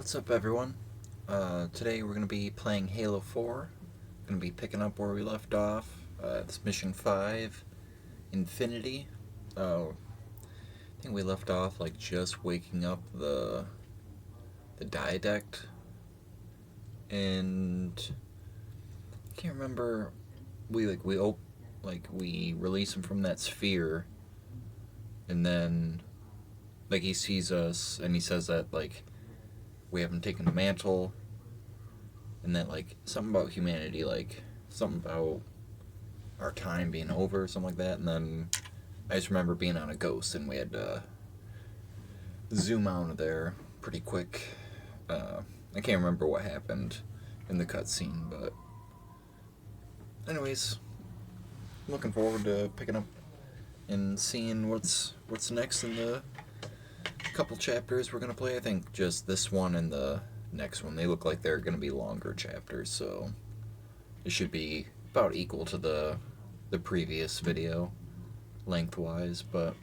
What's up, everyone? Today we're going to be playing Halo 4. Going to be picking up where we left off. It's Mission 5, Infinity. I think we left off like just waking up the Diadect. And I can't remember, we release him from that sphere, and then like he sees us and he says that like we haven't taken the mantle, and that like something about humanity, like something about our time being over, something like that. And then I just remember being on a ghost and we had to zoom out of there pretty quick. I can't remember what happened in the cutscene, but anyways, looking forward to picking up and seeing what's next in the couple chapters we're gonna play. I think just this one and the next one, they look like they're gonna be longer chapters, so it should be about equal to the previous video lengthwise. But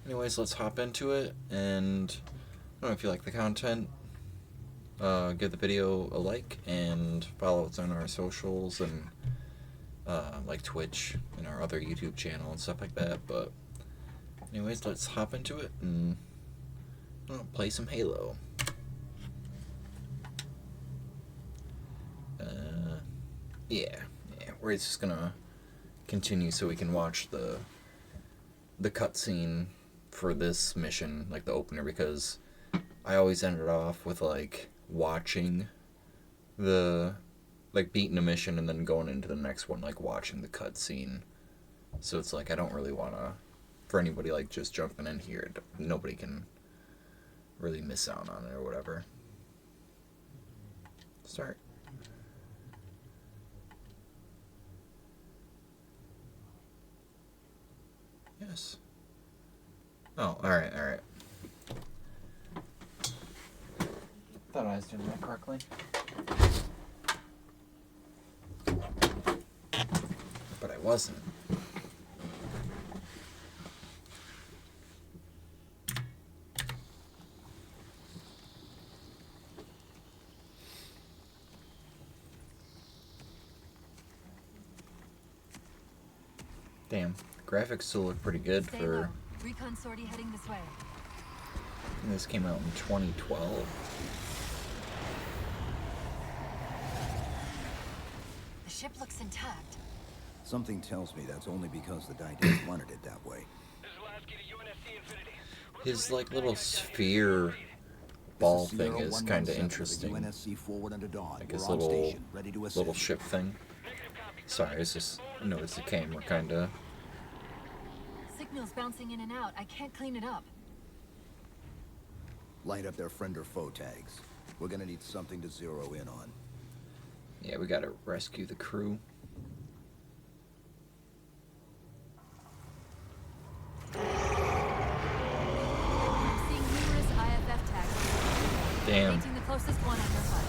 anyways, let's hop into it. And I don't know, if you like the content, give the video a like and follow us on our socials and like Twitch and our other YouTube channel and stuff like that. But anyways, let's hop into it and play some Halo. Yeah, we're just gonna continue so we can watch the cutscene for this mission, like the opener, because I always ended off with like watching beating a mission and then going into the next one like watching the cutscene. So it's like I don't really wanna, for anybody like just jumping in here, nobody can really miss out on it or whatever. Start. Yes. Oh, alright. Thought I was doing that correctly. But I wasn't. Damn, graphics still look pretty good for... Recon sortie heading this way. This came out in 2012. The ship looks intact. Something tells me that's only because the Diadect wanted it that way. His like little sphere ball thing is kind of interesting. Like his little ship thing. Sorry, it's just I noticed the camera kind of... Signals bouncing in and out. I can't clean it up. Light up their friend or foe tags. We're gonna need something to zero in on. Yeah, we gotta rescue the crew. I'm seeing numerous IFF tags. Damn. Painting the closest one on your HUD.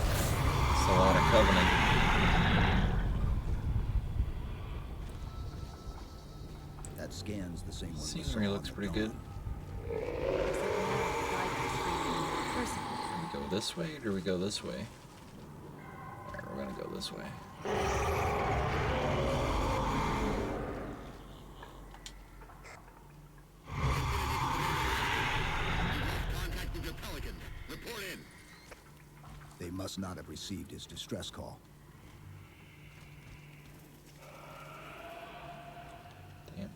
It's a lot of Covenant. That scan's the same one. Scenery looks pretty good. Do we go this way or do we go this way? Alright, we're gonna go this way. They must not have received his distress call. Damn.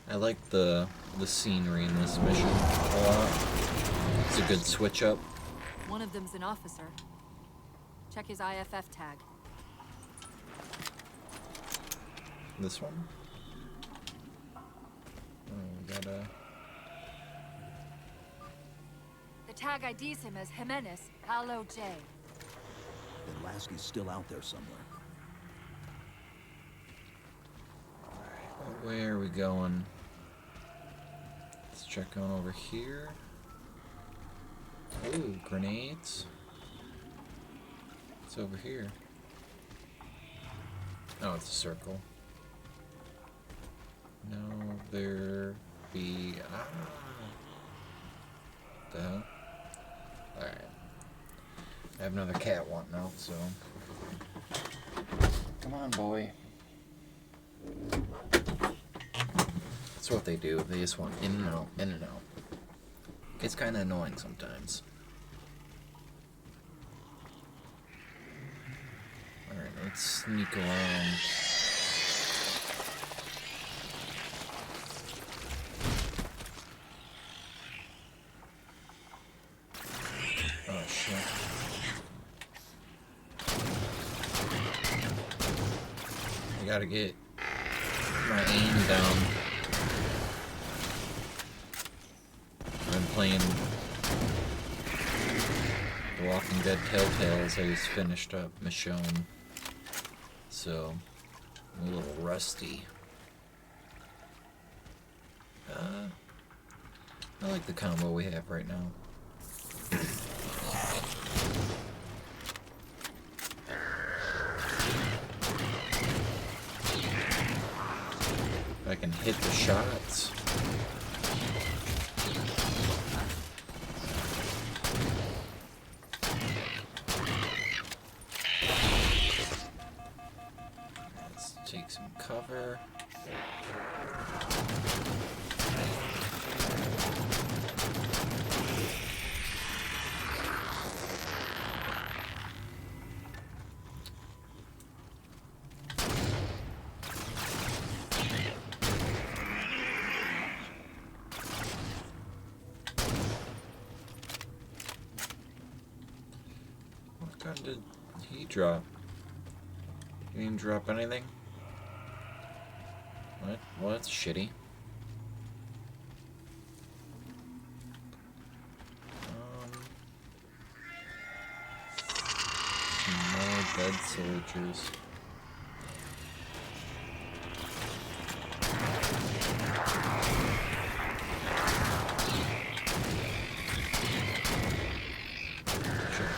I like the scenery in this mission a lot. It's a good switch up. One of them's an officer. Check his IFF tag. This one? Oh, we gotta... The tag IDs him as Jimenez, Palo J. Then Lasky's still out there somewhere. Where are we going? Let's check on over here. Ooh, grenades. It's over here. Oh, it's a circle. No, there be... Ah! What the hell? Alright. I have another cat wanting out, so... Come on, boy. That's what they do. They just want in and out, in and out. It's kind of annoying sometimes. Alright, let's sneak around. Oh, shit. I gotta get my aim down. I'm playing The Walking Dead Telltales. I just finished up Michonne, so I'm a little rusty. I like the combo we have right now. I can hit the shots. Let's take some cover. What gun did he drop? He didn't drop anything? What? Well, that's shitty. Some more dead soldiers. Sure.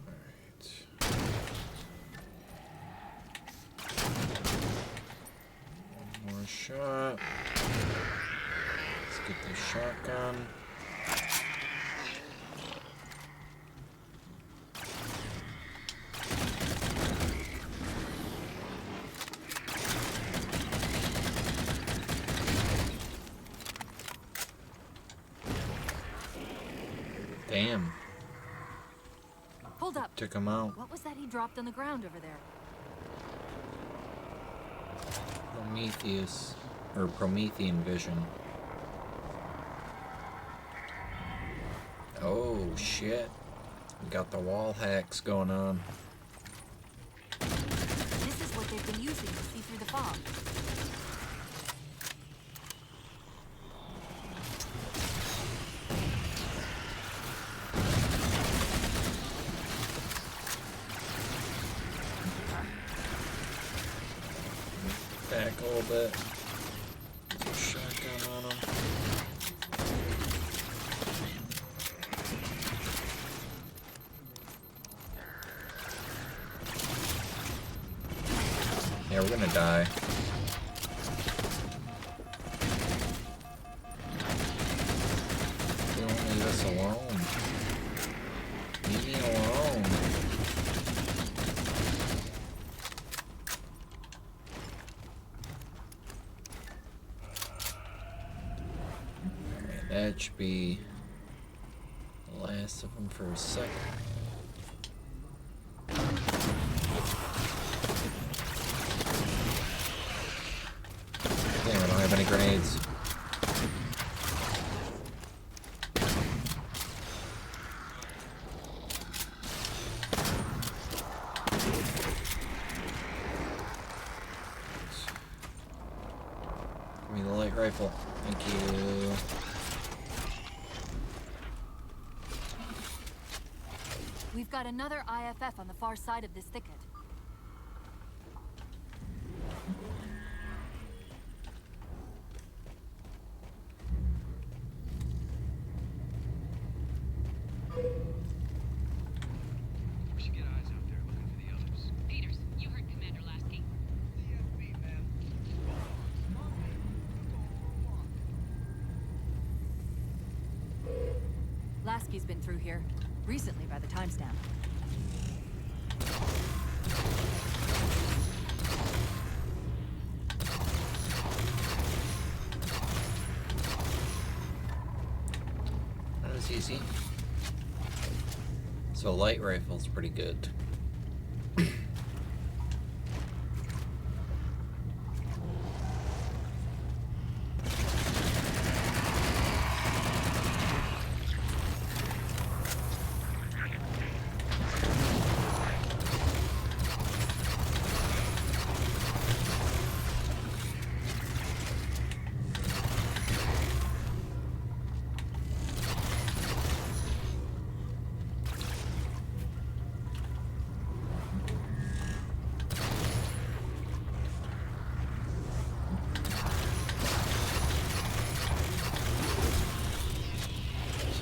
Alright. One more shot. Let's get the shotgun. Damn. Hold up. Took him out. What was that he dropped on the ground over there? Prometheus. Or Promethean vision. Oh shit. We got the wall hacks going on. This is what they've been using to see through the fog. Back a little bit. Put a shotgun on him. Yeah, we're gonna die. They won't leave us alone. Leave me alone. Alright, that should be the last of them for a second. Damn, I don't have any grenades. Give me the light rifle. Thank you. We've got another IFF on the far side of this thicket. has been through here. Recently, by the timestamp. That was easy. So light rifle's pretty good.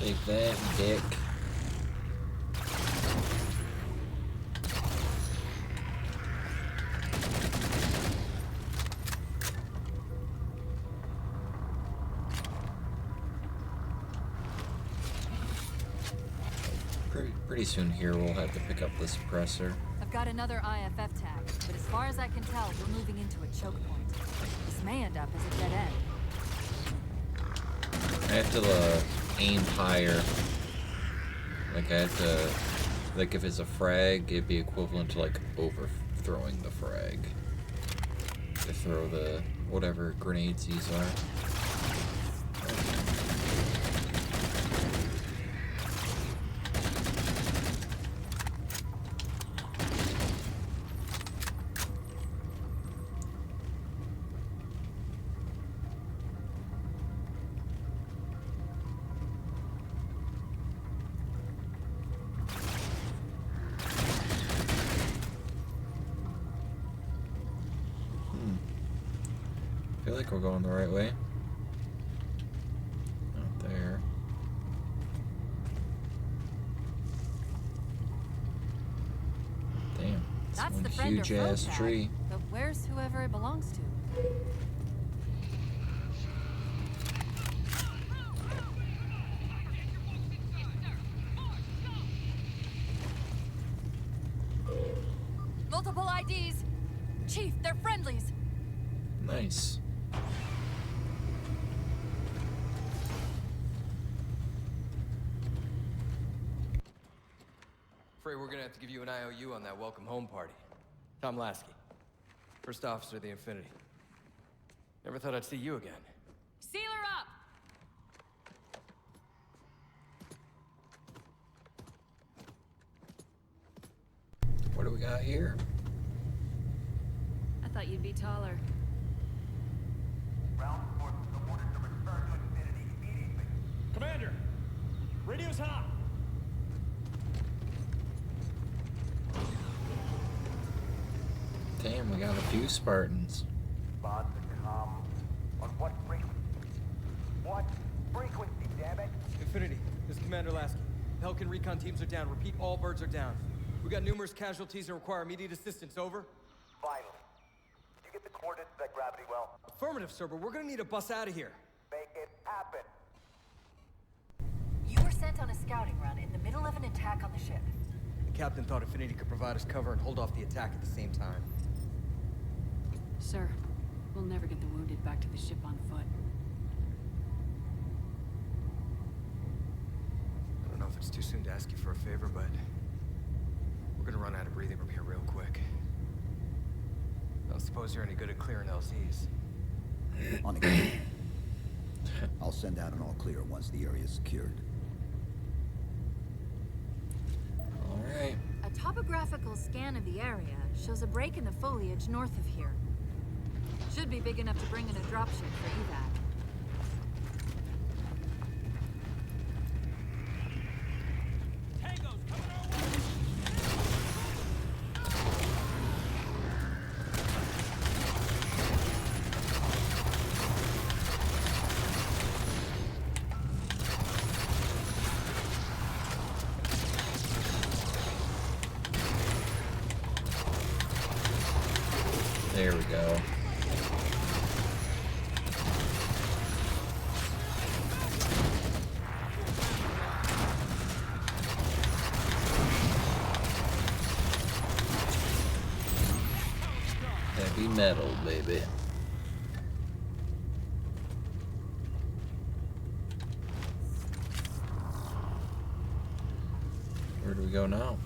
Take that, dick. Pretty soon here we'll have to pick up the suppressor. I've got another IFF tag, but as far as I can tell, we're moving into a choke point. This may end up as a dead end. I have to aim higher. Like I have to, like if it's a frag, it'd be equivalent to like overthrowing the frag. To throw the whatever grenades these are. I feel like we're going the right way. Out there. Damn. That's one the friend or huge foe ass tag. tree. But where's whoever it belongs to? Multiple IDs! Chief, they're friendlies! Nice. Afraid we're gonna have to give you an IOU on that welcome home party. Tom Lasky, first officer of the Infinity. Never thought I'd see you again. Seal her up! What do we got here? I thought you'd be taller. Ground forces are ordered to return to Infinity immediately. Commander, radio's hot. Damn, we got a few Spartans. Bots are calm. On what frequency? What frequency, damn it? Infinity, this is Commander Lasky. Pelican recon teams are down. Repeat, all birds are down. We got numerous casualties and require immediate assistance. Over. Finally. Did you get the coordinates of that gravity well? Affirmative, sir, but we're gonna need a bus out of here. Make it happen. You were sent on a scouting run in the middle of an attack on the ship. The captain thought Infinity could provide us cover and hold off the attack at the same time. Sir, we'll never get the wounded back to the ship on foot. I don't know if it's too soon to ask you for a favor, but we're gonna run out of breathing room here real quick. I don't suppose you're any good at clearing LZs. On the case. I'll send out an all clear once the area is secured. Alright. A topographical scan of the area shows a break in the foliage north of here. Should be big enough to bring in a dropship for evac. Tango's coming our way. There we go. metal, baby. Where do we go now?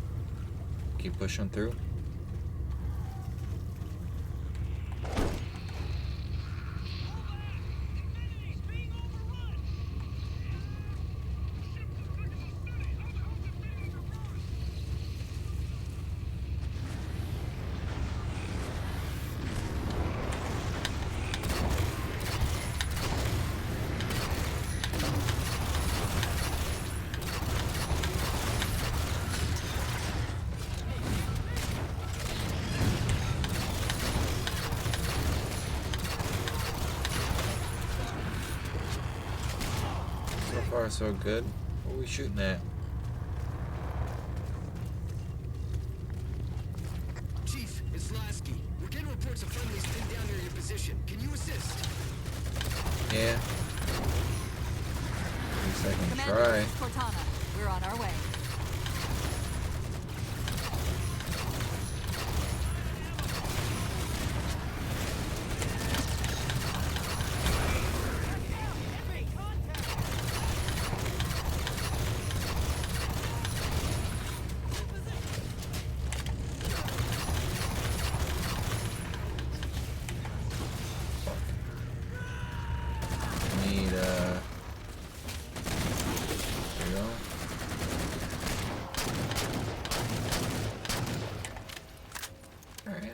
Keep pushing through. So far, so good. What are we shooting at? Chief, it's Lasky. We're getting reports of friendlies pinned down near your position. Can you assist? Yeah. At least I can Commander, try. this is Cortana. We're on our way. Need, there we go. Alright.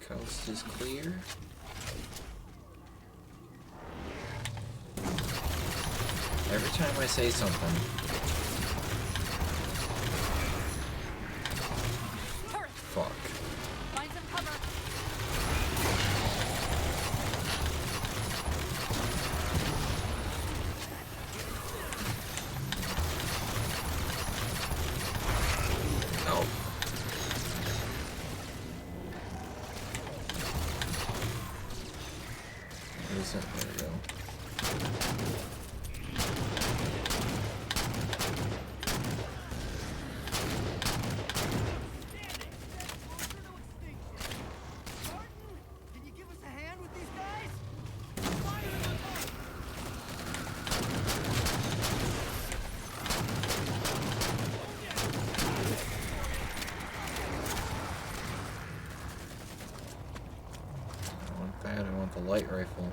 Coast is clear. Every time I say something, Turret, fuck. find some cover. No. Where is it? There we go. Can you give us a hand with these guys? I want that. I want the light rifle.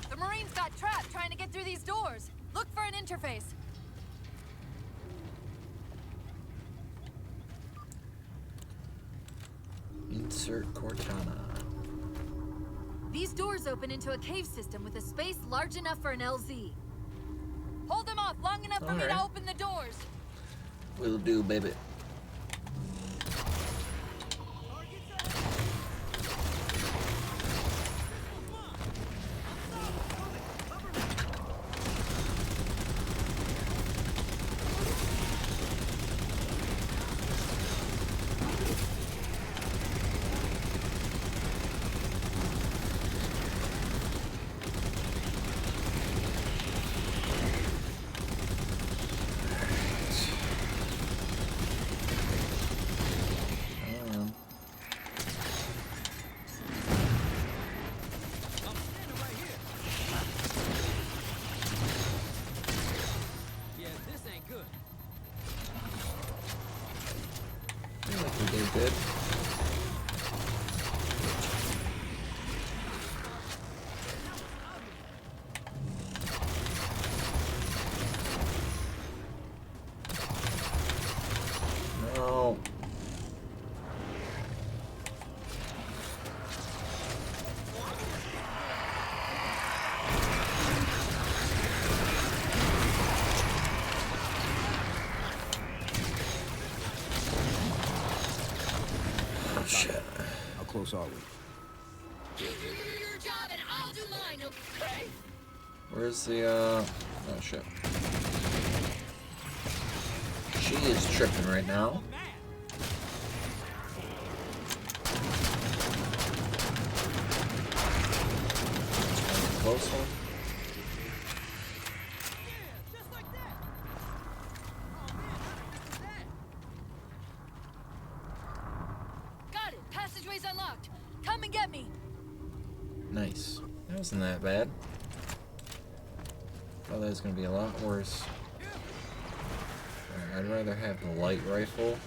The Marines got trapped trying to get through these doors. Look for an interface. Insert Cortana. These doors open into a cave system with a space large enough for an LZ. Hold them off long enough for me to Alright. open the doors. Will do, baby. I feel like we did good. No. Oh shit. How close are we? You do your job and I'll do mine, okay? Where's the oh shit. She is tripping right now. Close one. unlocked. Come and get me. Nice. That wasn't that bad. Thought that was gonna be a lot worse. I'd rather have the light rifle.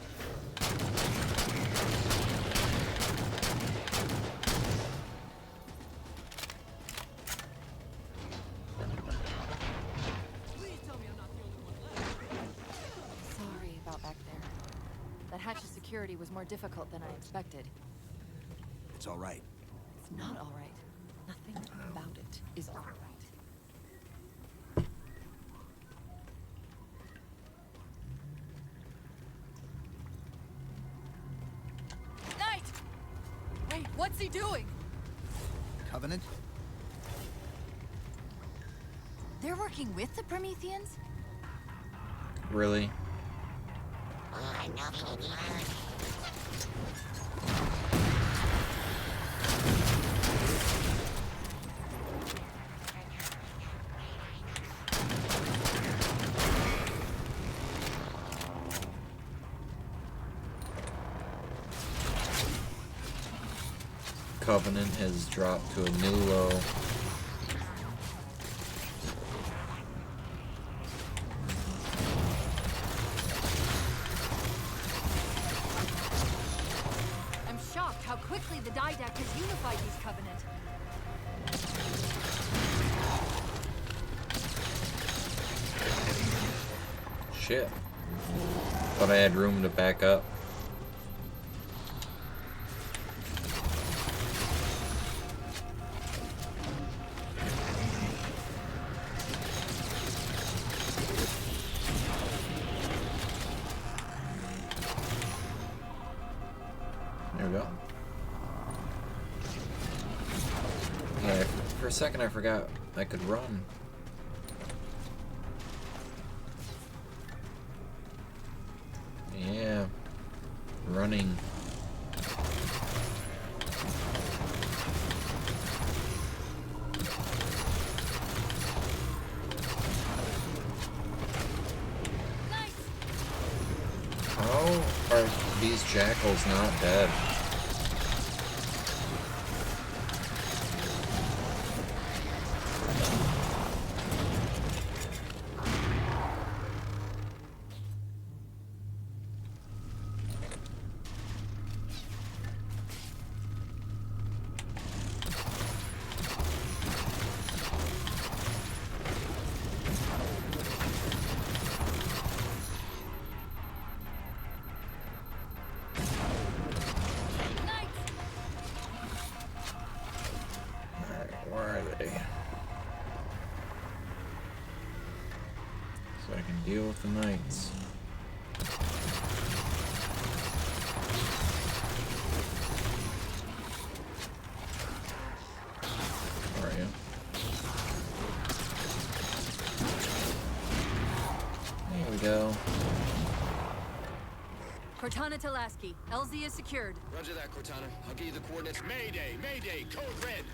Sorry about back there. That hatch of security was more difficult than I expected. It's all right. It's not all right. Nothing about it is all right. Knight! Wait, what's he doing? Covenant? They're working with the Prometheans? Really? Covenant has dropped to a new low. I'm shocked how quickly the Diadect has unified these Covenant. Shit. Thought I had room to back up. There we go. Yeah, for a second I forgot I could run. Yeah, running. How are these jackals not dead? Where are they? So I can deal with the knights. Where are you? There we go. Cortana to Lasky. LZ is secured. Roger that, Cortana. I'll give you the coordinates. Mayday! Mayday! Code red!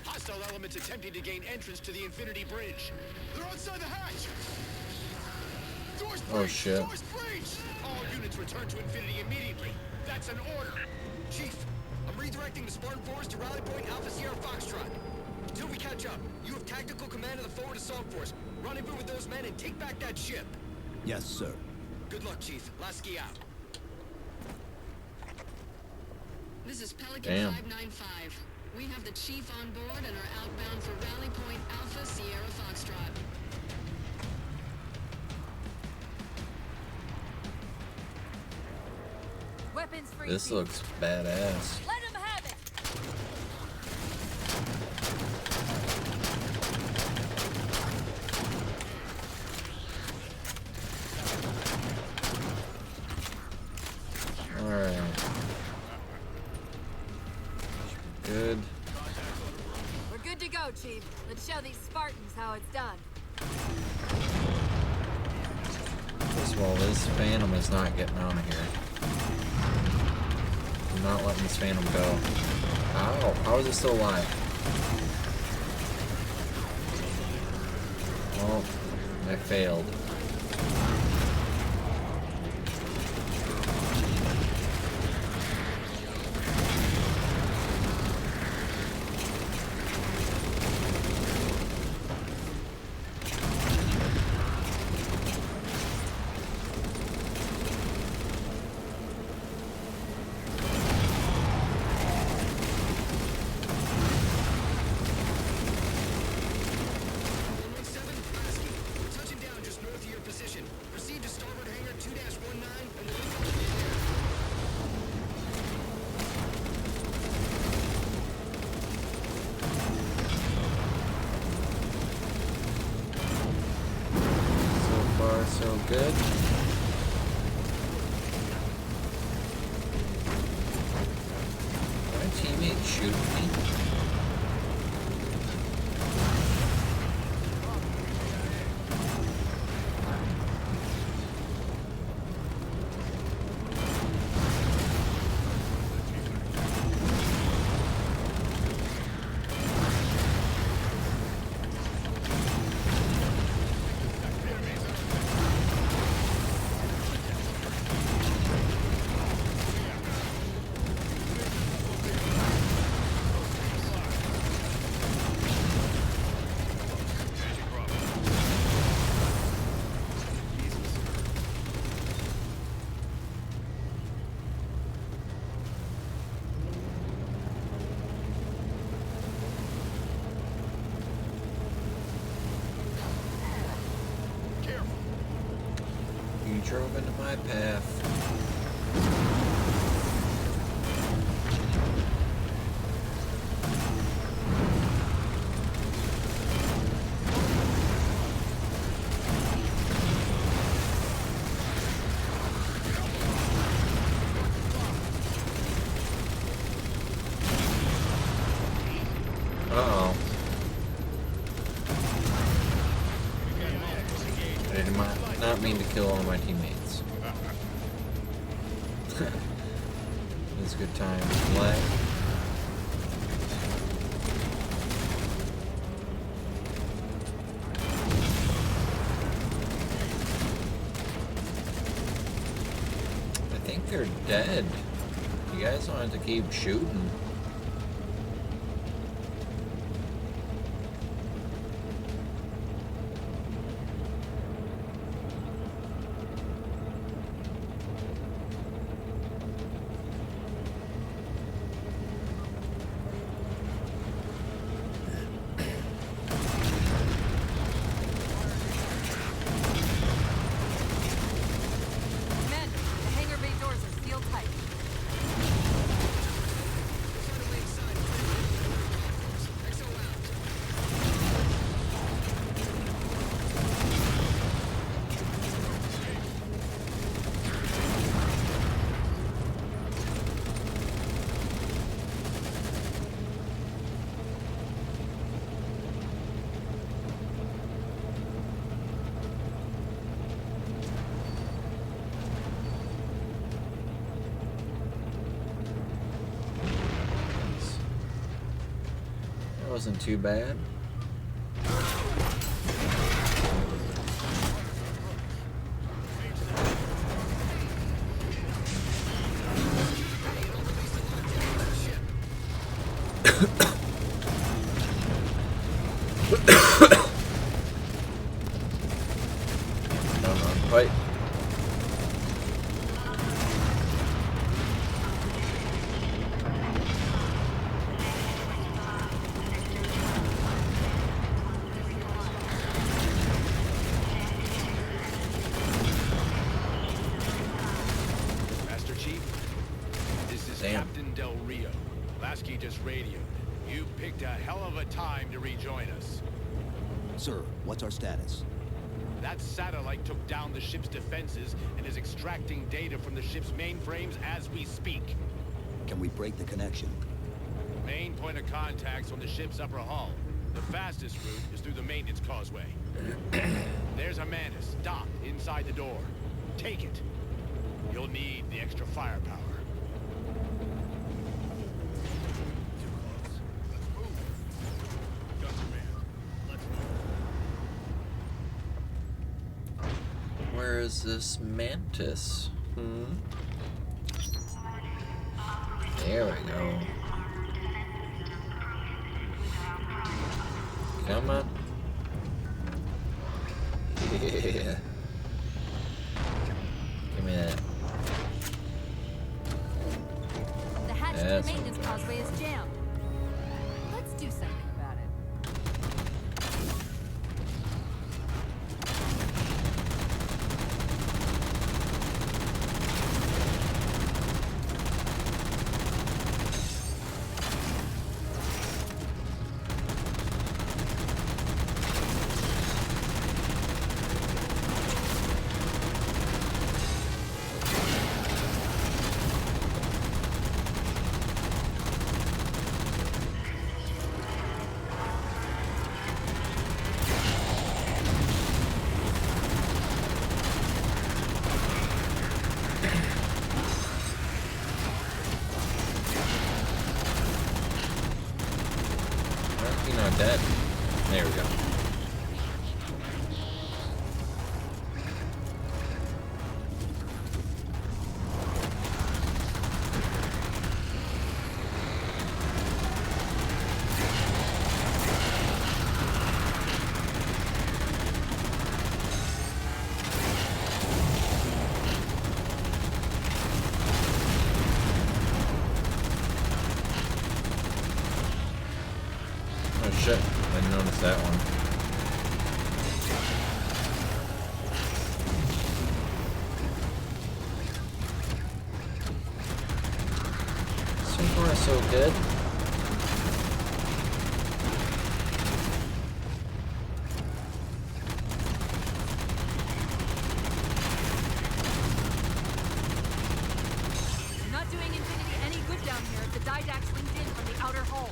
Hostile elements attempting to gain entrance to the Infinity Bridge. They're outside the hatch! Doors breach! Oh shit. Doors breach! All units return to Infinity immediately. That's an order. Chief, I'm redirecting the Spartan force to rally point Alpha Sierra Foxtrot. Until we catch up, you have tactical command of the forward assault force. Rendezvous with those men and take back that ship. Yes, sir. Good luck, Chief. Lasky out. This is Pelican Damn. 595. We have the chief on board and are outbound for Rally Point Alpha Sierra Foxtrot. Weapons free. This looks badass. Let him have it. Alright. Good. We're good to go, Chief. Let's show these Spartans how it's done. First of all, this Phantom is not getting out of here. I'm not letting this Phantom go. Ow! How is it still alive? Well, I failed. good. My teammate shooting me. You drove into my path. Uh-oh. I did not mean to kill all my teammates. It's a good time. Black. I think they're dead. You guys don't have to keep shooting. Commander, the hangar bay doors are sealed tight. That wasn't too bad. No, fight. Master Chief, this is Damn. Captain Del Rio. Lasky just radioed. You picked a hell of a time to rejoin us. Sir, what's our status? That satellite took down the ship's defenses and is extracting data from the ship's mainframes as we speak. Can we break the connection? Main point of contact's on the ship's upper hull. The fastest route is through the maintenance causeway. There's a Mantis docked inside the door. Take it. You'll need the extra firepower. Too close. Let's move. Got command. Let's move. Where is this Mantis? There we go. Come on. Yeah. Give me that. The hatch to the Yes. maintenance causeway is jammed. Let's do something about it. dead. There we go. Oh shit, I didn't notice that one. So far so good. You're not doing Infinity any good down here if the Diadect swings in from the outer hull.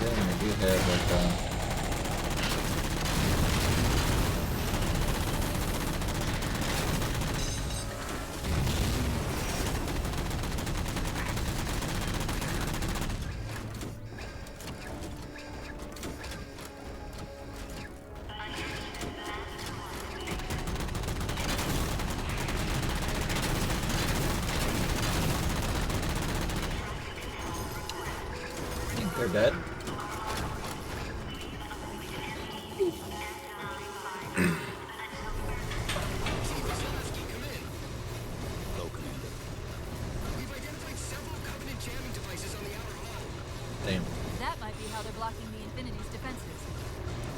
I do have like I think they're dead. Hello, Commander. We've identified several Covenant jamming devices on the outer hull. Damn, That might be how they're blocking the Infinity's defenses.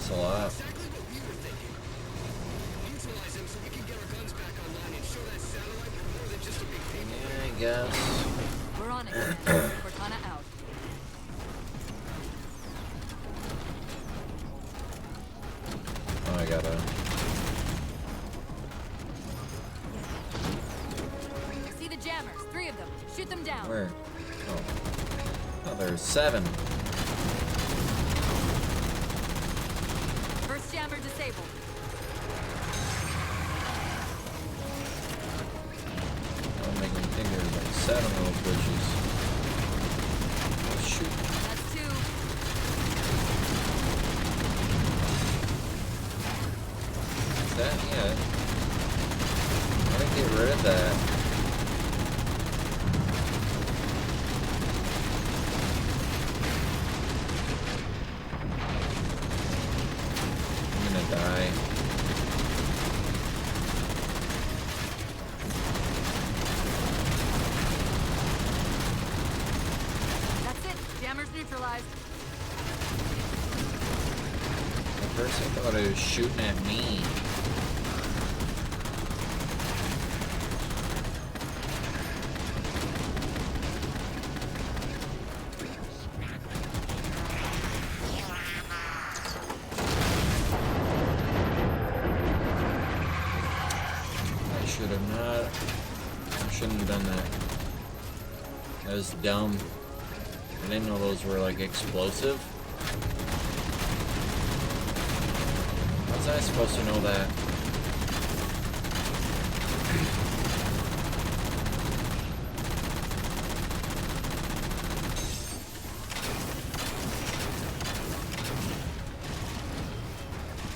it's a lot. Exactly what we were thinking. Neutralize them so we can get our guns back online and show that satellite we're more than just a big paper. Yeah, I guess. We're on it, Commander. Cortana out. Oh, I gotta. I see the jammers. 3 of them. Shoot them down. Where? Oh. Oh, there's 7. First jammer disabled. Don't make me think there's like 7 little bitches. Oh, shoot. That's 2. Is that? Yeah. How do I get rid of that? I'm gonna die. That's it. Jammers neutralized. At first I thought it was shooting at me. I should have not. I shouldn't have done that. That was dumb. I didn't know those were like explosive. How was I supposed to know that?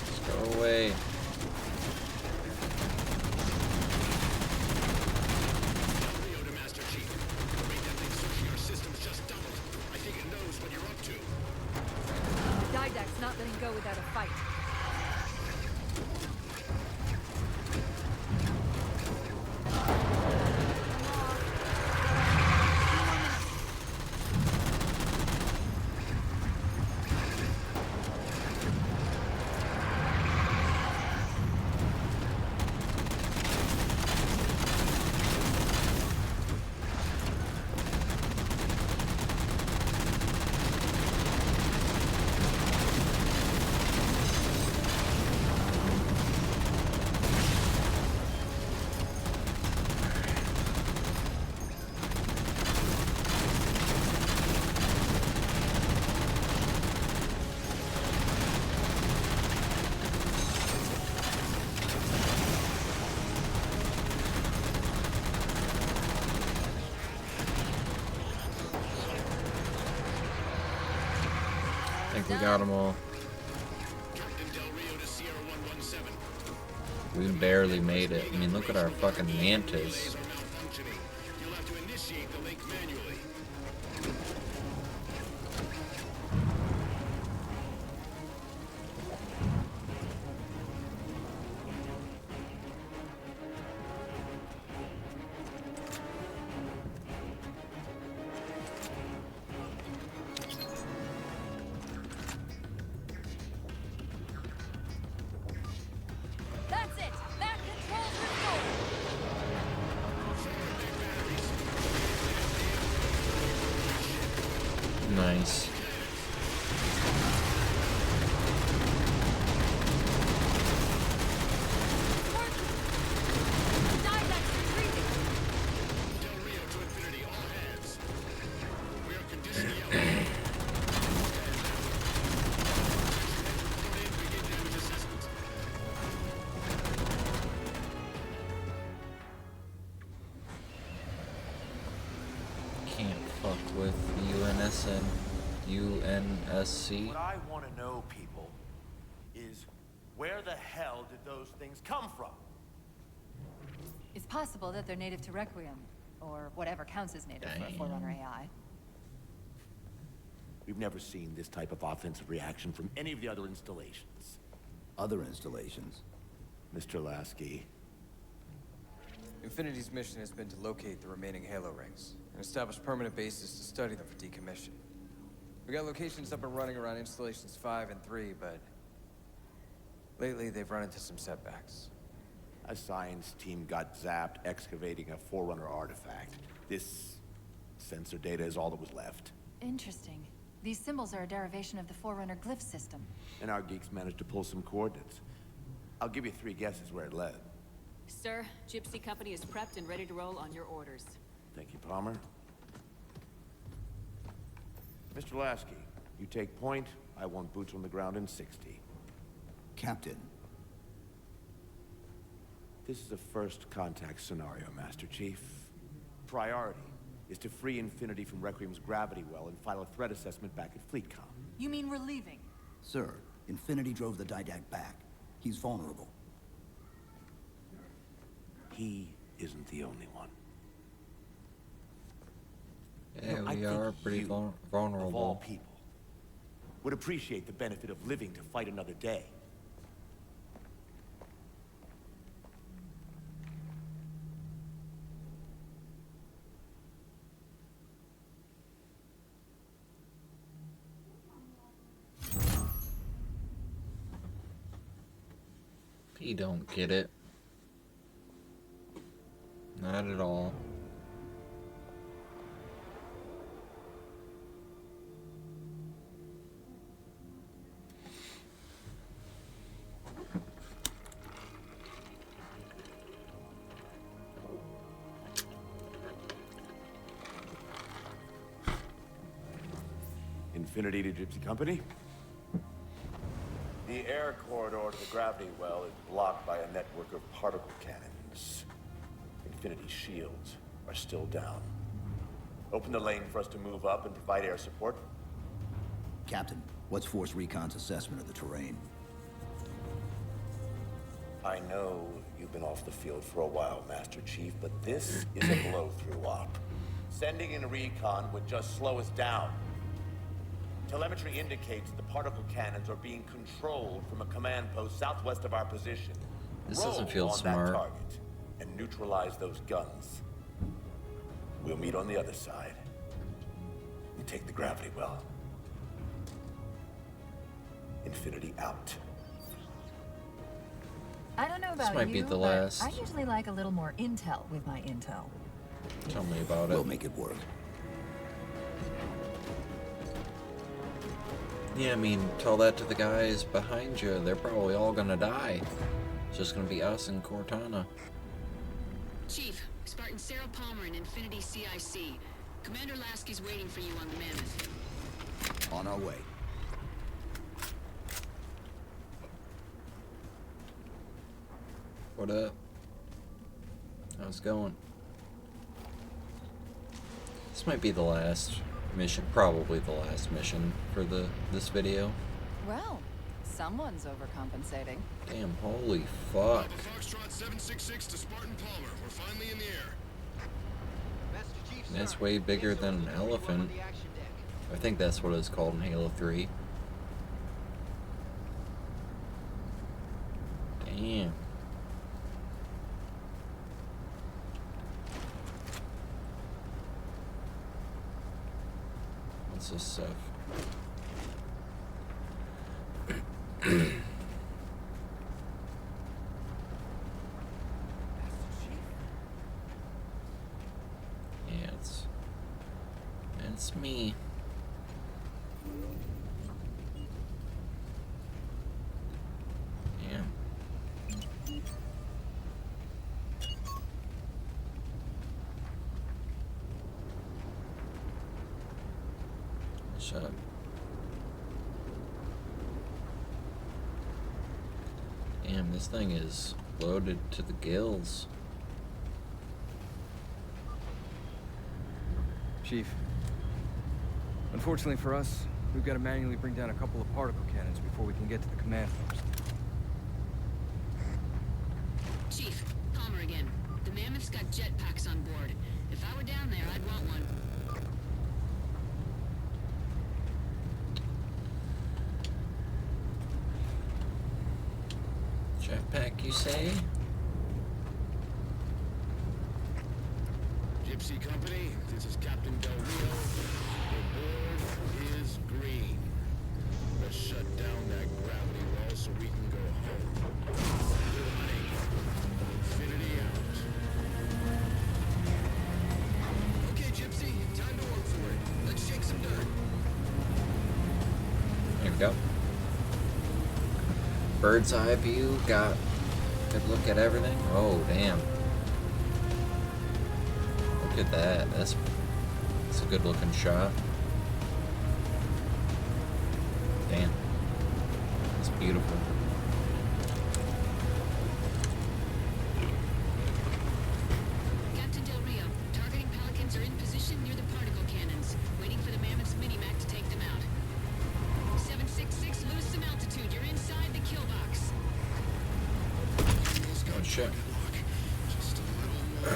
Just go away. Rio to Master Chief. The rate that thing's searching our systems just doubled. I think it knows what you're up to. Diadect's not letting go without a fight. I think we got them all. Captain Del Rio to Sierra 117. We barely made it. I mean, look at our fucking mantis. Relays are malfunctioning. You'll have to initiate the link manually. That's it! That control's restored! Nice. Diadect's retreating! Del Rio to Infinity, all hands. We are conditioning the outbreak. Begin damage assessment. Can't fuck with UNSC. What I want to know, people, is where the hell did those things come from? It's possible that they're native to Requiem, or whatever counts as native for a Damn. Forerunner AI. We've never seen this type of offensive reaction from any of the other installations. Other installations? Mr. Lasky, Infinity's mission has been to locate the remaining Halo rings and establish permanent bases to study them for decommission. We got locations up and running around installations 5 and 3, but lately they've run into some setbacks. a science team got zapped excavating a Forerunner artifact. This sensor data is all that was left. Interesting. These symbols are a derivation of the Forerunner glyph system. And our geeks managed to pull some coordinates. I'll give you 3 guesses where it led. Sir, Gypsy Company is prepped and ready to roll on your orders. Thank you, Palmer. Mr. Lasky, you take point. I want boots on the ground in 60. Captain, This is a first contact scenario, Master Chief. Priority is to free Infinity from Requiem's gravity well and file a threat assessment back at FleetCom. You mean we're leaving? sir, Infinity drove the Didact back. He's vulnerable. He isn't the only one. Yeah, I we think are pretty you, Of all vulnerable. people, would appreciate the benefit of living to fight another day. He don't get it. Not at all. Infinity to Gypsy Company? The air corridor to the gravity well is blocked by a network of particle cannons. Infinity's shields are still down. Open the lane for us to move up and provide air support. Captain, what's Force Recon's assessment of the terrain? I know you've been off the field for a while, Master Chief, but this is a blow-through op. Sending in recon would just slow us down. Telemetry indicates the particle cannons are being controlled from a command post southwest of our position. This doesn't feel Roll on smart. that target and neutralize those guns. We'll meet on the other side and take the gravity well. Infinity out. I don't know about might you, be the but last. I usually like a little more intel with my intel. Tell me about We'll it. make it work. Yeah, I mean, tell that to the guys behind you. They're probably all gonna die. It's just gonna be us and Cortana. Chief, Spartan Sarah Palmer in Infinity CIC. Commander Lasky's waiting for you on the Mammoth. On our way. What up? How's it going? This might be the last mission, probably the last mission for this video. Well, someone's overcompensating. Damn, holy fuck. Foxtrot 766 to Spartan Palmer. We're finally in the air. That's way bigger than an elephant. I think that's what it's called in Halo 3. Damn. What's this stuff? Yeah, it's me. Yeah. Shut up. Damn, this thing is loaded to the gills. Chief, unfortunately for us, we've got to manually bring down a couple of particle cannons before we can get to the command post. Chief, Palmer again. The Mammoth's got jetpacks on board. If I were down there, I'd want one. Jetpack, you say? Gypsy Company, this is Captain Del Rio. The board is green. Let's shut down that gravity well so we can go home. Good night. Infinity out. Okay, Gypsy, time to work for it. Let's shake some dirt. There we go. Bird's eye view, got a good look at everything. Oh, damn. Look at that. That's a good looking shot. Damn. It's beautiful. Captain Del Rio, targeting Pelicans are in position near the particle cannons, waiting for the Mammoth's mini-mac to take them out. 766, lose some altitude. You're inside the kill box. Oh, shit. Just a little more.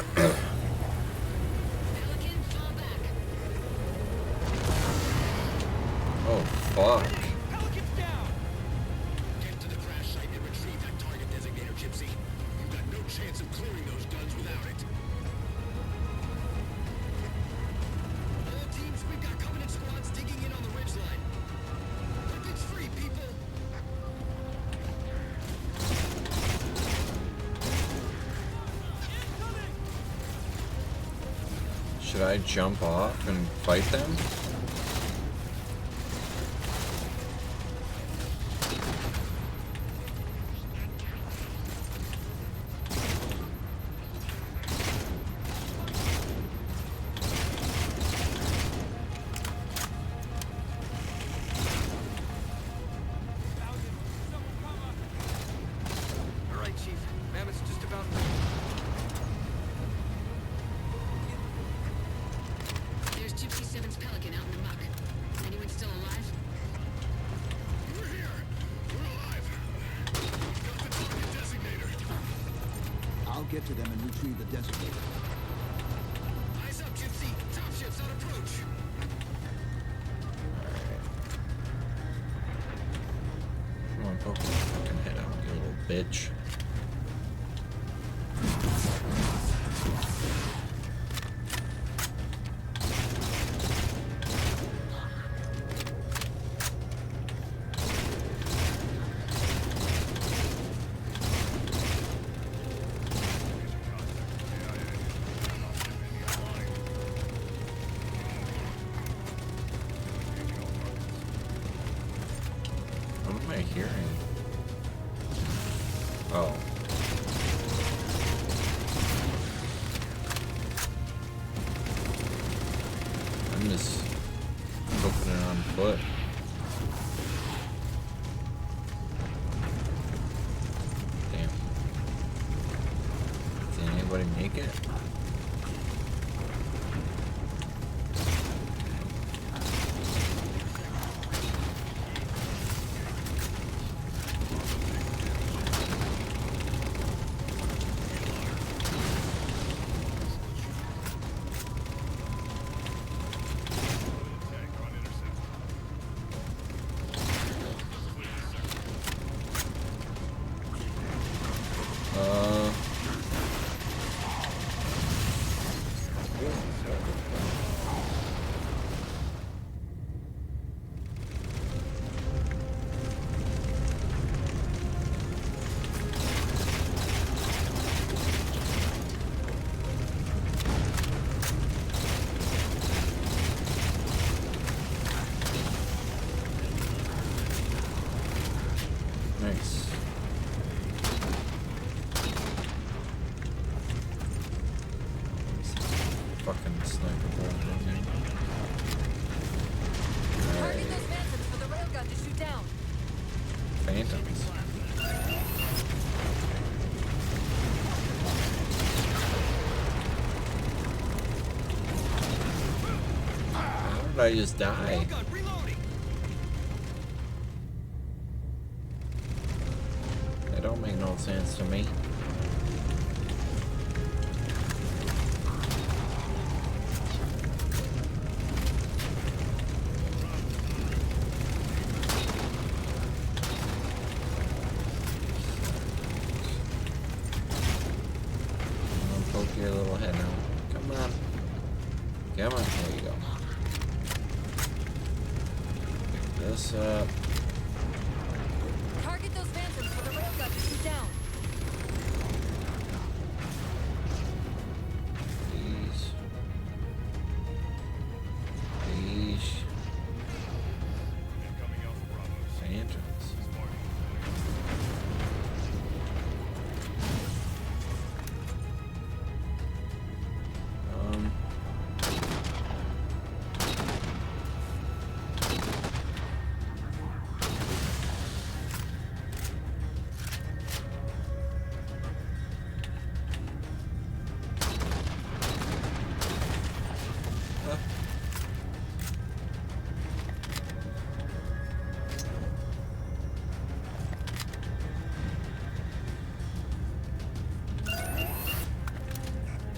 Pelican, fall back. Oh, fuck. Pelican's down! Get to the crash site and retrieve that target designator, Gypsy. You've got no chance of clearing those guns without it. All teams, we've got Covenant squads digging in on the ridgeline. Weapons free, people! Should I jump off and fight them? All right, Chief. Mammoth's just about... There's Gypsy 7's Pelican out in the muck. Anyone still alive? We're here! We're alive! Got the target designator! I'll get to them and retrieve the designator. Eyes up, Gypsy! Dropships on approach! Come on, poke my fucking head out, you little bitch. What am I hearing? Oh. I'm just hoping it on foot. Damn. Did anybody make it? Nice. Fucking sniper bullet in there. Target those phantoms for the railgun to shoot down. Phantoms. How did I just die? Railgun reloading. It don't make no sense to me. Poke your little head out. Come on. Come on. There you go. Pick this up. Target those phantoms for the railgun to shoot down. These. Incoming Alpha Bravo. Phantoms.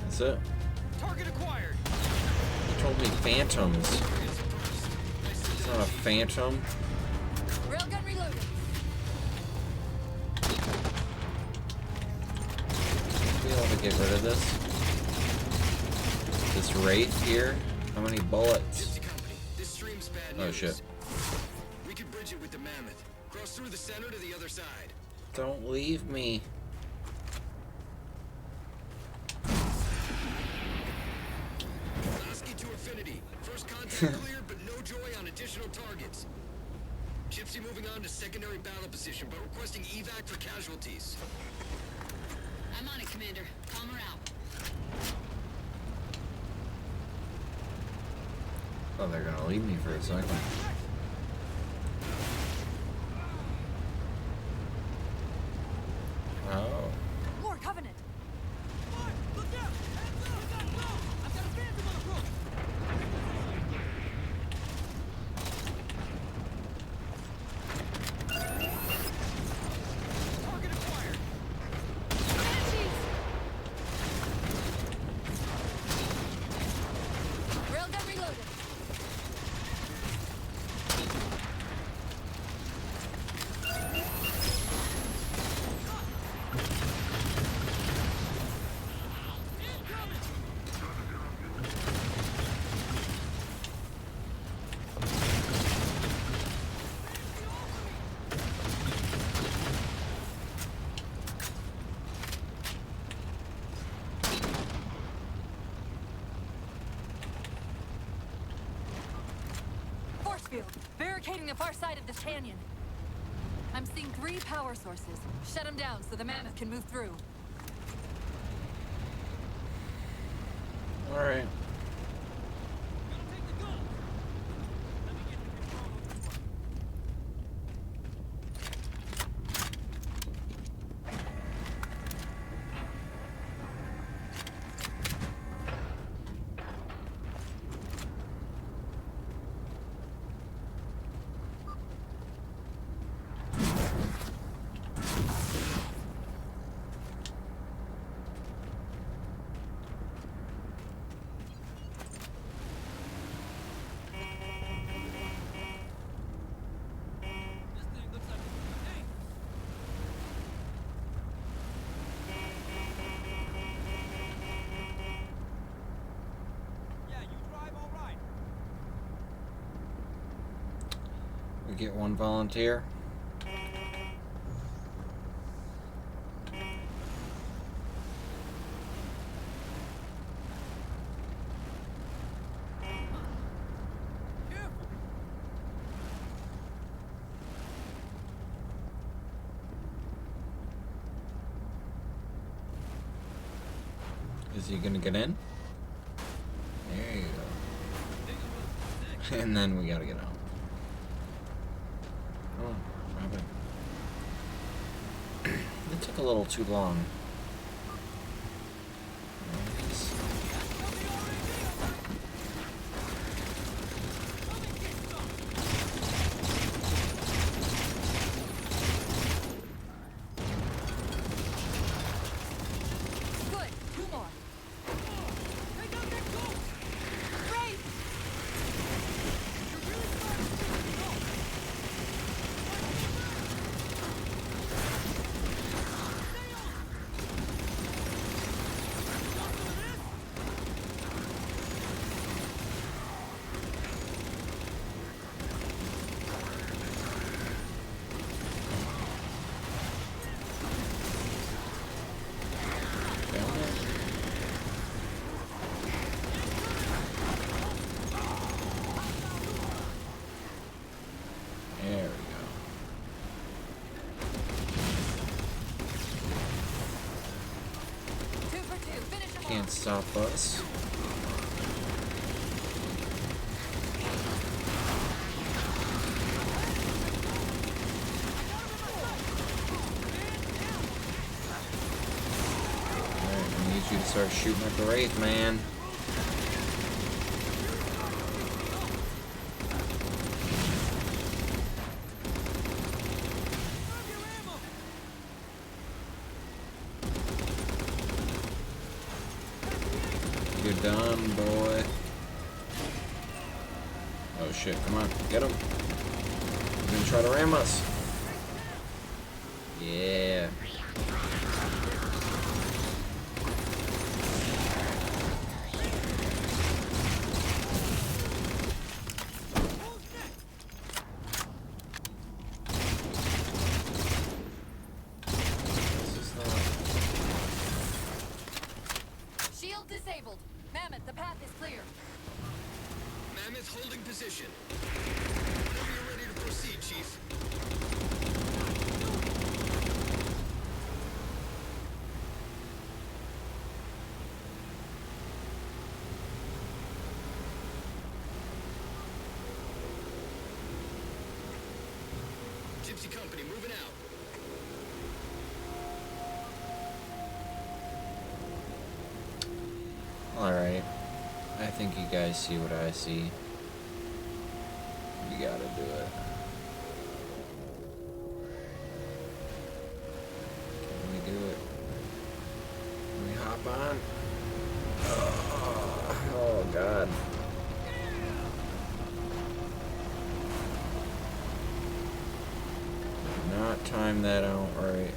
That's it. Target acquired. You told me phantoms. It's not a phantom. Railgun reloaded. Be able to get rid of this. This wraith here. How many bullets? Gypsy Company, this stream's bad Oh news. shit. We could bridge it with the mammoth. Cross through the center to the other side. Don't leave me. Lasky to Infinity. First contact cleared, but no joy on additional targets. Gypsy moving on to secondary battle position, but requesting evac for casualties. I'm on it, Commander. Palmer out. Oh, they're gonna leave me for a second. Oh. More Covenant. Look out! I've got a phantom on approach! Target acquired. Railgun reloaded. Force field, barricading the far side of this canyon. I'm seeing 3 power sources. Shut them down so the mammoth can move through. All right. Take the gun! Let me get the control of this one. This thing looks like it's a tank. Yeah, you drive all right. We get one volunteer. Careful! Is he gonna get in? There you go. And then we gotta get out. Oh, Robin. It took a little too long. Nice. Good. Two more. Great. Found it. There we go. Two for two. Finish them Can't off. stop us. Alright, I need you to start shooting at the Wraith, man. You're done, boy. Oh shit, come on, get him. He's gonna try to ram us. Yeah. This is not... Shield disabled. Mammoth, the path is clear. Mammoth holding position. Whenever you're ready to proceed, Chief. Gypsy Company moving out. Alright. I think you guys see what I see. We gotta do it. Can we do it? Can we hop on? Oh god. Did not time that out right.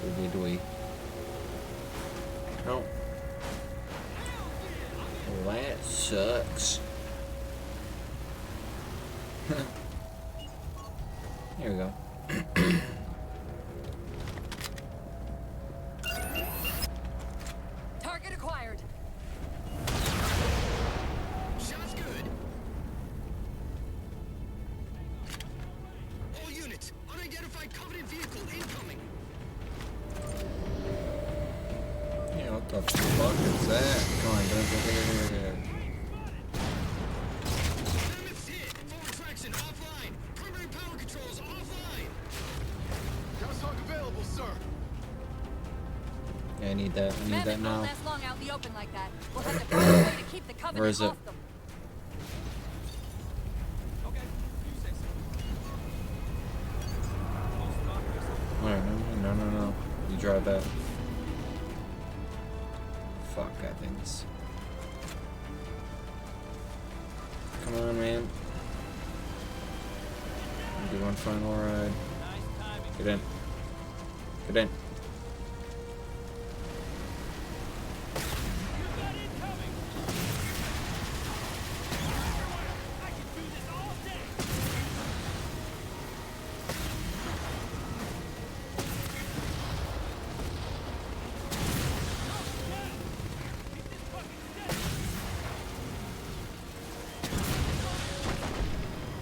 Or did we? No. Well, that sucks. Here we go. Target acquired. Shots good. All units, unidentified Covenant vehicle incoming. Yeah, what the fuck is that? Come on, go. Mammoth's hit. Forward traction offline. Primary power controls offline. Gas hog available, sir. Yeah, I need that. I need Mammoth that now. won't last long out in the open like that. We'll have to find a way to keep the Covenant Where is it? off them. Okay, you say so. Alright, no. You drive that. Fuck, that thing's... Come on, man. Do one final ride. Nice timing. Get in. Get in. You got incoming. I can do this all day.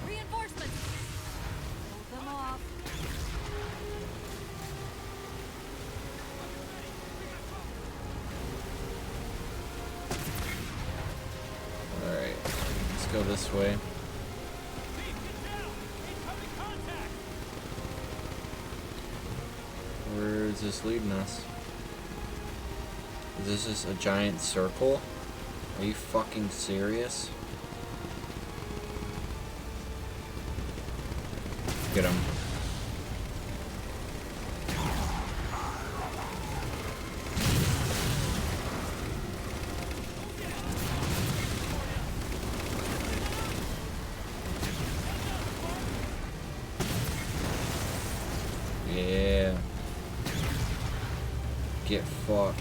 Reinforcements. Hold them off. go this way. Chief, get down! Incoming contact! Where is this leading us? Is this just a giant circle? Are you fucking serious? Get him. Yeah. Get fucked.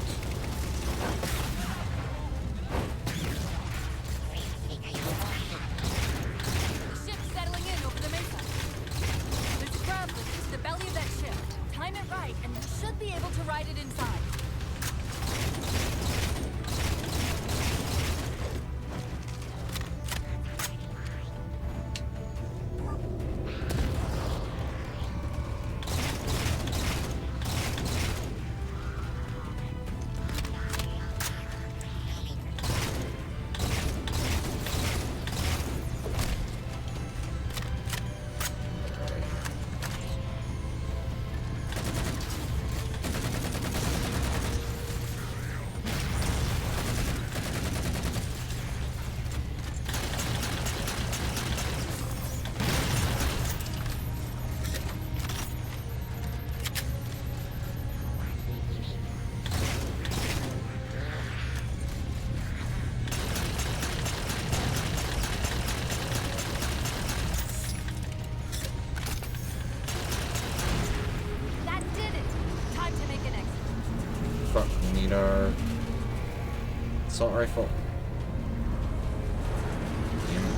Ship's settling in over the mesa. There's a ground lift to the belly of that ship. Time it right, and you should be able to ride it inside. That did it! Time to make an exit. Fuck, we need our assault rifle. Damn it.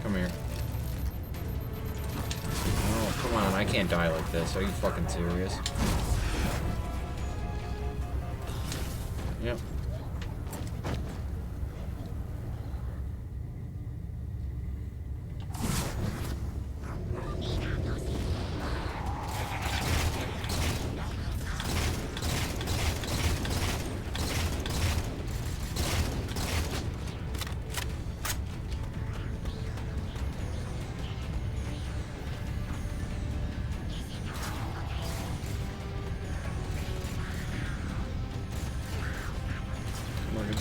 Come here. Oh, come on, I can't die like this. Are you fucking serious? Yep. Morgan.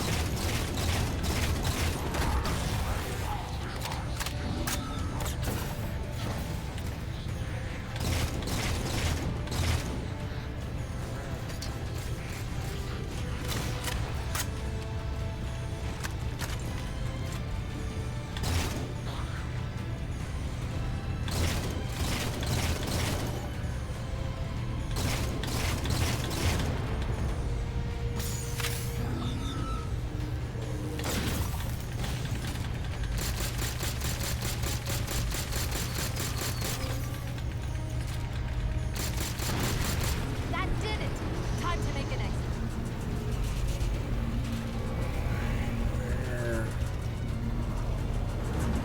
That did it! Time to make an exit.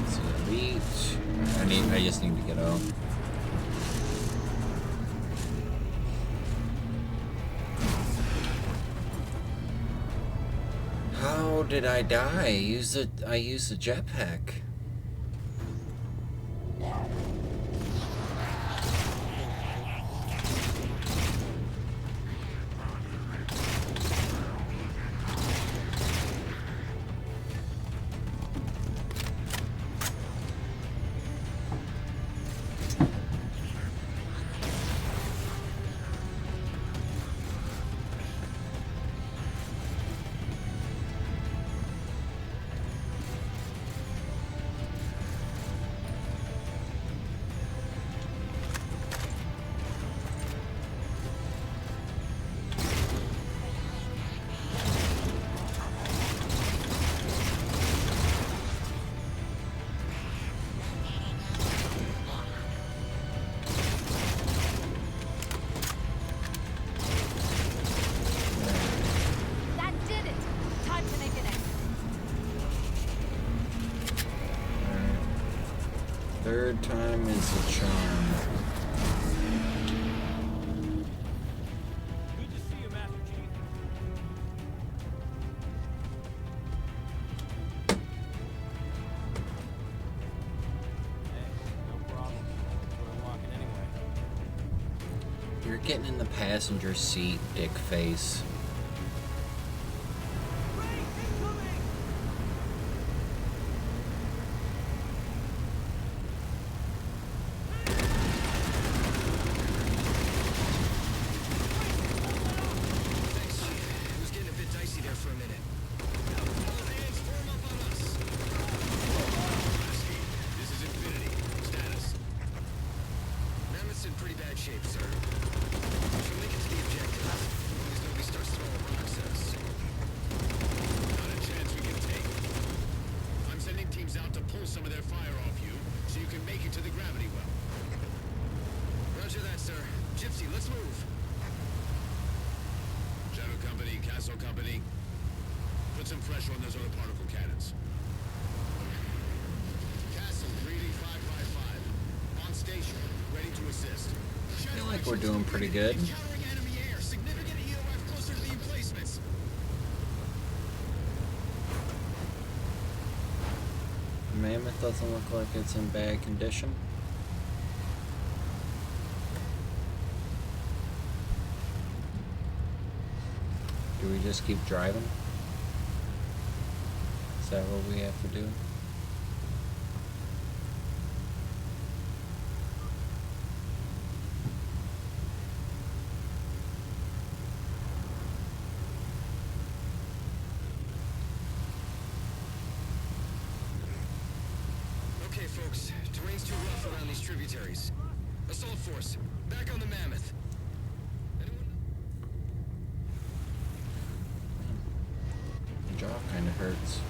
Let's see, elite. I just need to get out. How did I die? I used the jetpack. Third time is a charm. Good to see you, Master Chief. Hey, no problem. That's what I'm walking anyway. You're getting in the passenger seat, dick face. Thanks, Chief. It was getting a bit dicey there for a minute. All hands form up on us. This is Infinity. Status. Mammoth's in pretty bad shape, sir. She'll make it to the objective. As long as nobody starts throwing rocks at us. Not a chance we can take. I'm sending teams out to pull some of their fire off you, so you can make it to the gravity well. Roger that, sir. Gypsy, let's move. Shadow Company, Castle Company. Put some pressure on those other particle cannons. Castle, reading 555. On station, ready to assist. I feel like we're doing pretty good. Encountering enemy air. Significant EOF closer to the emplacements. Mammoth doesn't look like it's in bad condition. Do we just keep driving? Is that what we have to do? Okay, folks. Terrain's too rough around these tributaries. Assault force, back on the Mammoth. Anyone? My jaw kind of hurts.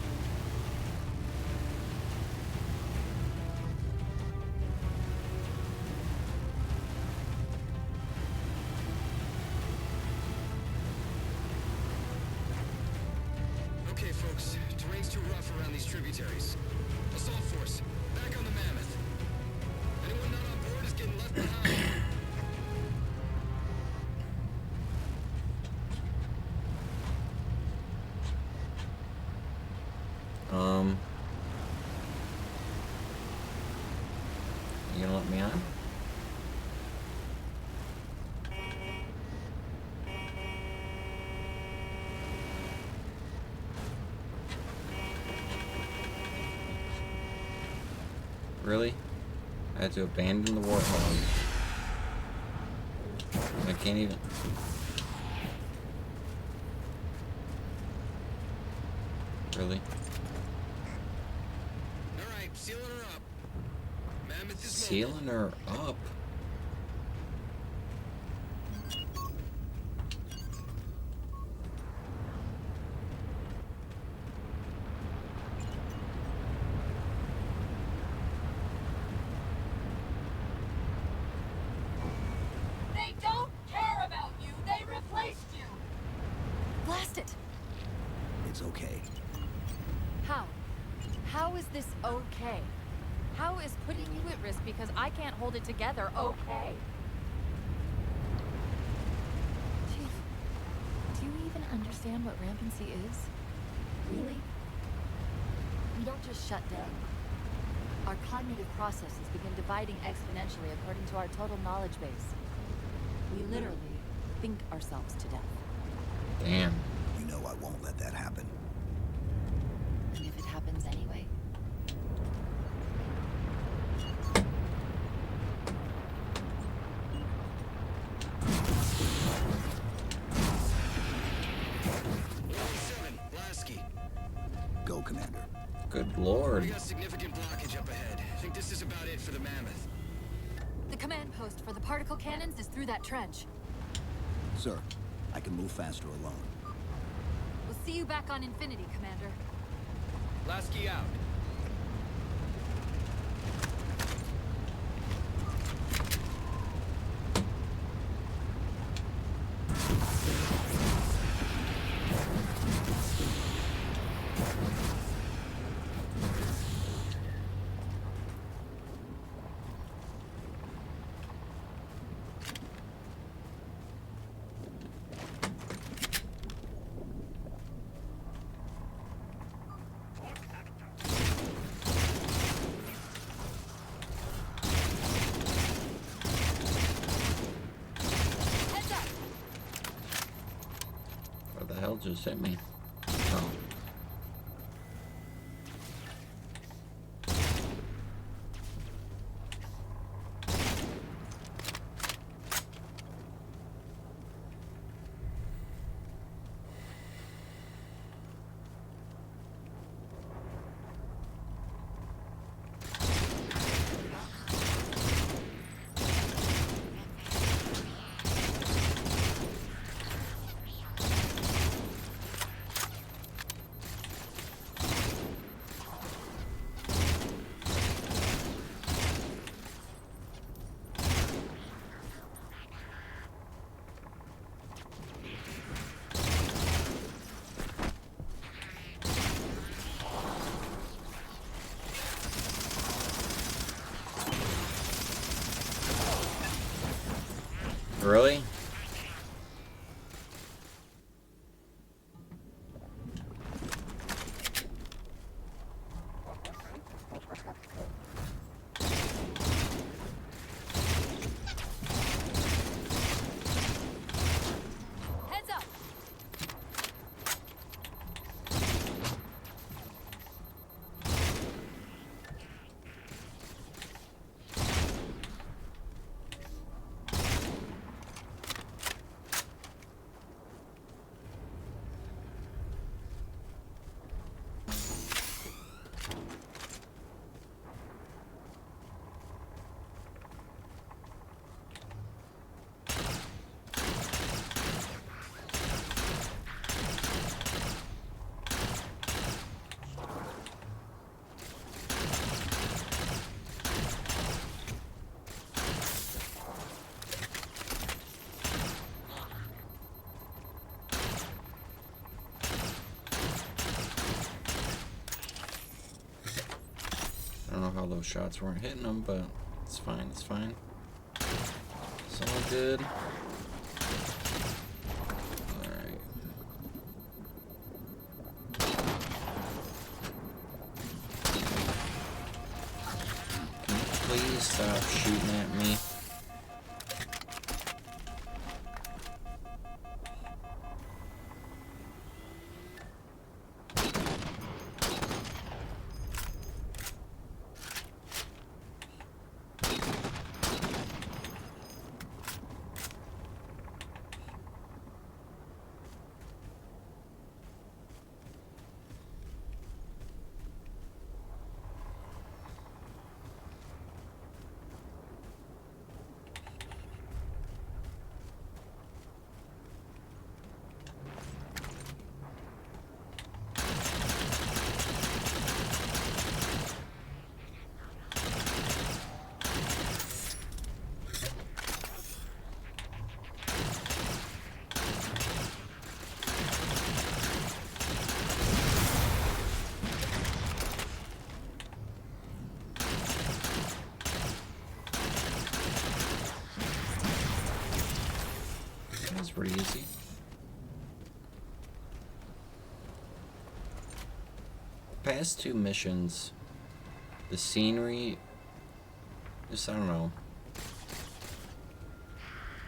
Okay, folks. Terrain's too rough around these tributaries. Assault force, back on the Mammoth. Anyone not on board is getting left behind. You gonna let me on? Really? I had to abandon the Warthog. I can't even... Really? Alright, sealing her up. Mammoth is Sealing her up? They don't care about you. They replaced you. Blast it. It's okay. How? How is this okay? How is putting you at risk because I can't hold it together okay? Chief, do you even understand what rampancy is? Really? We don't just shut down. Our cognitive processes begin dividing exponentially according to our total knowledge base. We literally think ourselves to death. Damn. You know I won't let that happen. And if it happens anyway? Go, Commander. Good lord. We got significant blockage up ahead. I think this is about it for the Mammoth. The command post for the particle cannons is through that trench. Sir, I can move faster alone. We'll see you back on Infinity, Commander. Lasky out. just hit me. Oh. Really? Heads up. I don't know how those shots weren't hitting them, but it's fine, it's fine. It's all good. Alright. Can you please stop shooting at me? That's pretty easy. Past two missions, the scenery, just, I don't know.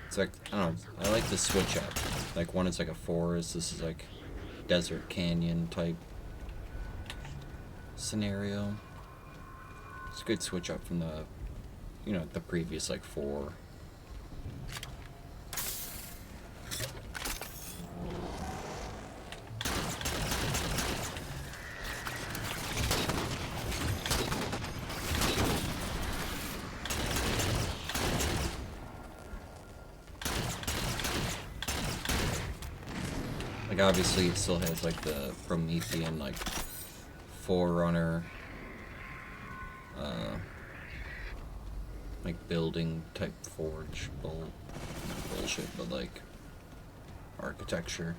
It's like, I don't know, I like the switch up. Like, one is like a forest, this is like desert canyon type scenario. It's a good switch up from the, you know, the previous like 4. Like, obviously it still has like the Promethean like Forerunner like building type forge not bullshit, but like architecture,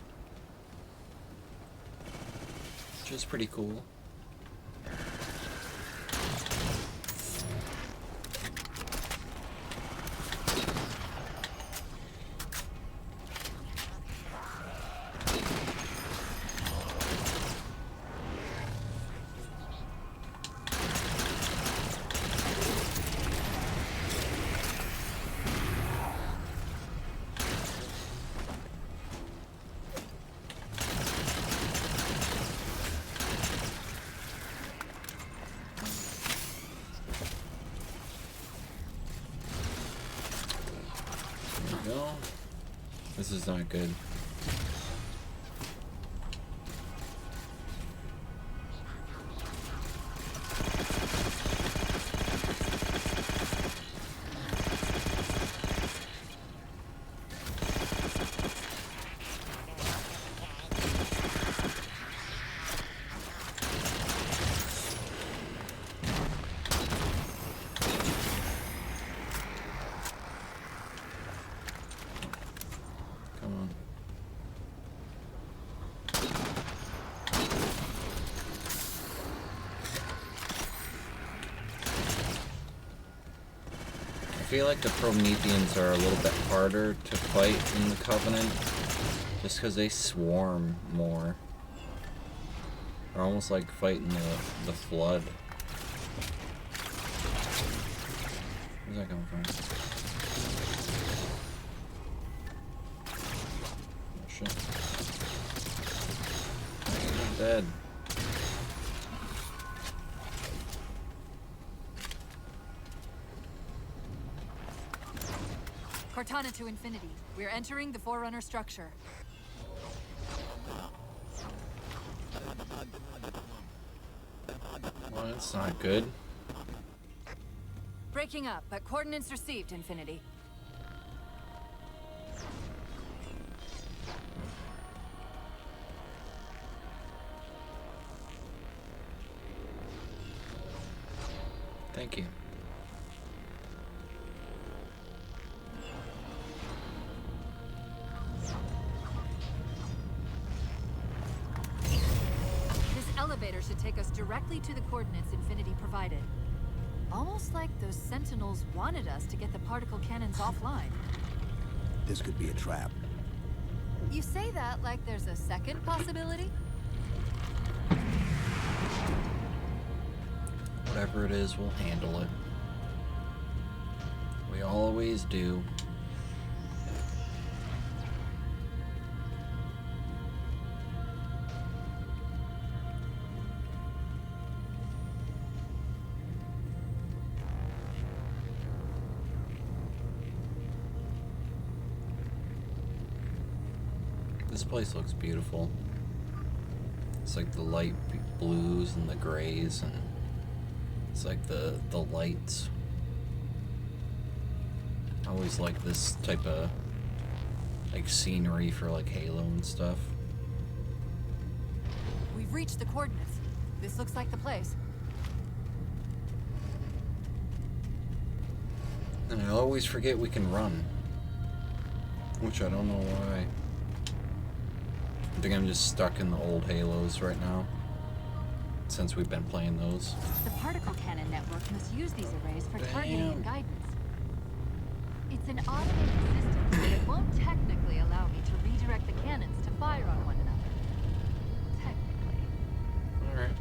which is pretty cool. No. This is not good. I feel like the Prometheans are a little bit harder to fight in the Covenant, just because they swarm more. They're almost like fighting the Flood. Where's that coming from? Oh shit. I'm dead. Cortana to Infinity. We're entering the Forerunner structure. Well, that's not good. Breaking up, but coordinates received, Infinity. Thank you. Elevator should take us directly to the coordinates Infinity provided. Almost like those Sentinels wanted us to get the particle cannons offline. This could be a trap. You say that like there's a second possibility? Whatever it is, we'll handle it. We always do. This place looks beautiful. It's like the light blues and the grays, and it's like the lights. I always like this type of like scenery for like Halo and stuff. We've reached the coordinates. This looks like the place. And I always forget we can run, which I don't know why. I think I'm just stuck in the old Halos right now, since we've been playing those. The particle cannon network must use these arrays for targeting and guidance. It's an automated system, but it won't technically allow me to redirect the cannons to fire on one another. Technically. Alright.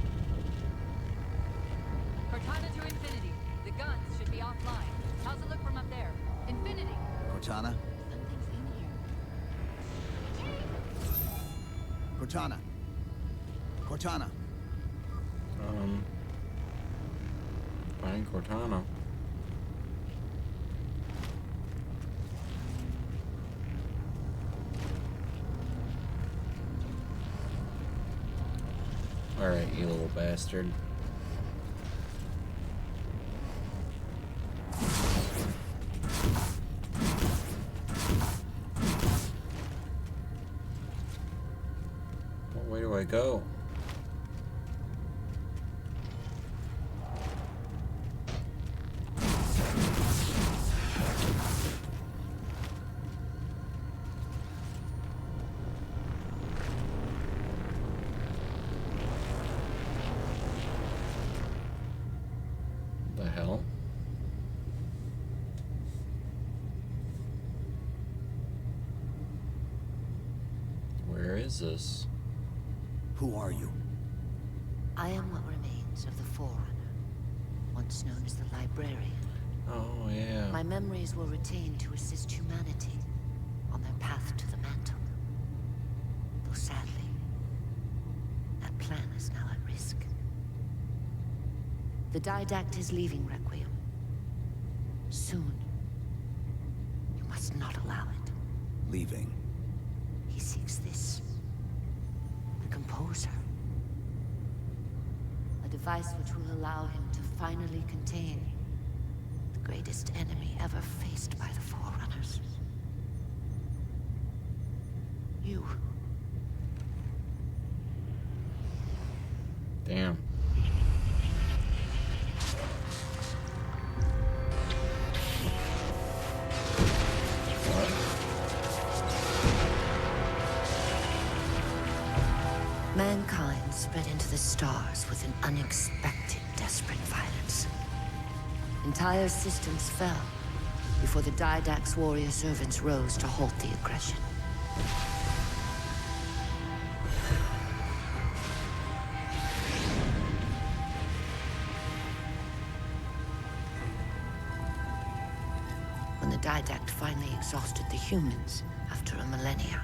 Cortana to Infinity. The guns should be offline. How's it look from up there? Infinity! Cortana? Something's in here. Cortana? Cortana? Find Cortana. Alright, you little bastard. What way do I go? The hell? Where is this? Who are you? I am what remains of the Forerunner, once known as the Librarian. Oh, yeah. My memories were retained to assist humanity on their path to the mantle. Though sadly, that plan is now at risk. The Diadect is leaving Requiem. Soon. You must not allow it. Leaving. He seeks this. The composer. A device which will allow him to finally contain the greatest enemy ever faced by the Forerunners. You. Damn. Mankind spread into the stars with an unexpected, desperate violence. Entire systems fell before the Diadect's warrior servants rose to halt the aggression. When the Diadect finally exhausted the humans after a millennia,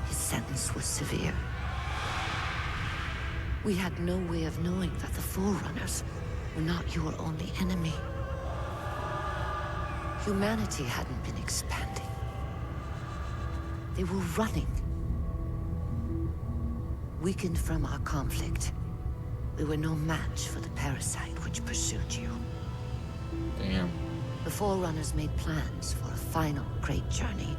his sentence was severe. We had no way of knowing that the Forerunners were not your only enemy. Humanity hadn't been expanding. They were running. Weakened from our conflict, we were no match for the parasite which pursued you. Damn. The Forerunners made plans for a final great journey.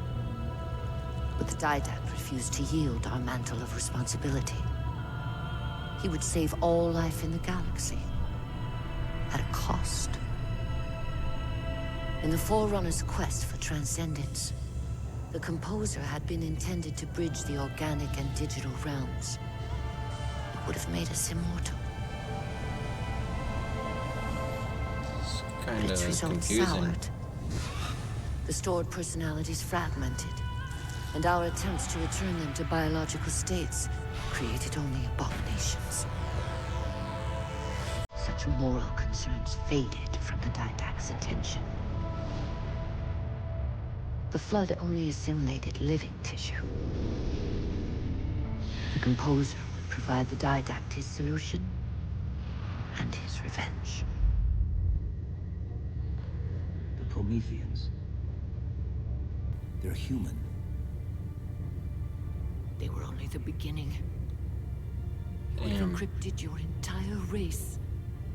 But the Diadect refused to yield our mantle of responsibility. He would save all life in the galaxy. At a cost. In the Forerunners' quest for transcendence, the composer had been intended to bridge the organic and digital realms. It would have made us immortal. It's But kind its of results confusing. soured. The stored personalities fragmented, and our attempts to return them to biological states created only abominations. Such moral concerns faded from the Diadect's attention. The Flood only assimilated living tissue. The composer would provide the Diadact his solution and his revenge. The Prometheans. They're human. They were only the beginning. It would have Damn. encrypted your entire race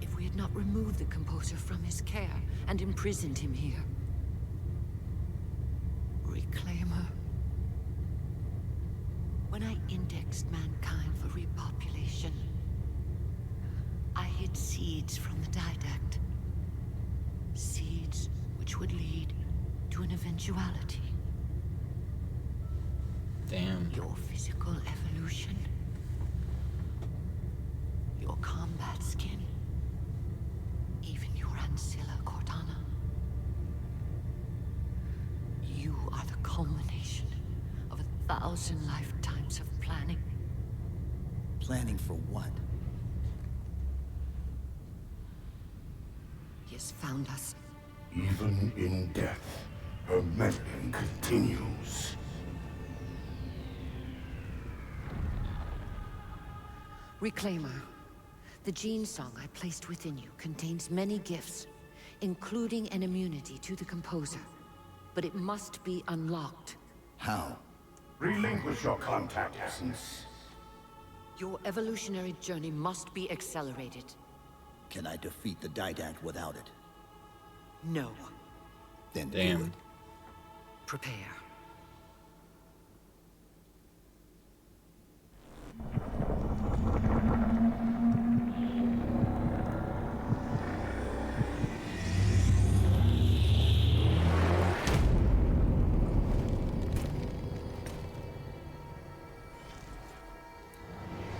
if we had not removed the composer from his care and imprisoned him here. Reclaimer. When I indexed mankind for repopulation, I hid seeds from the Diadect. Seeds which would lead to an eventuality. Damn. Your physical evolution. Your combat skin. Even your ancilla Cortana. You are the culmination of 1,000 lifetimes of planning. Planning for what? He has found us. Even in death, her meddling continues. Reclaimer. The gene song I placed within you contains many gifts, including an immunity to the composer. But it must be unlocked. How? Relinquish your contact essence. Your evolutionary journey must be accelerated. Can I defeat the Didact without it? No. Then Damn. do it. Prepare.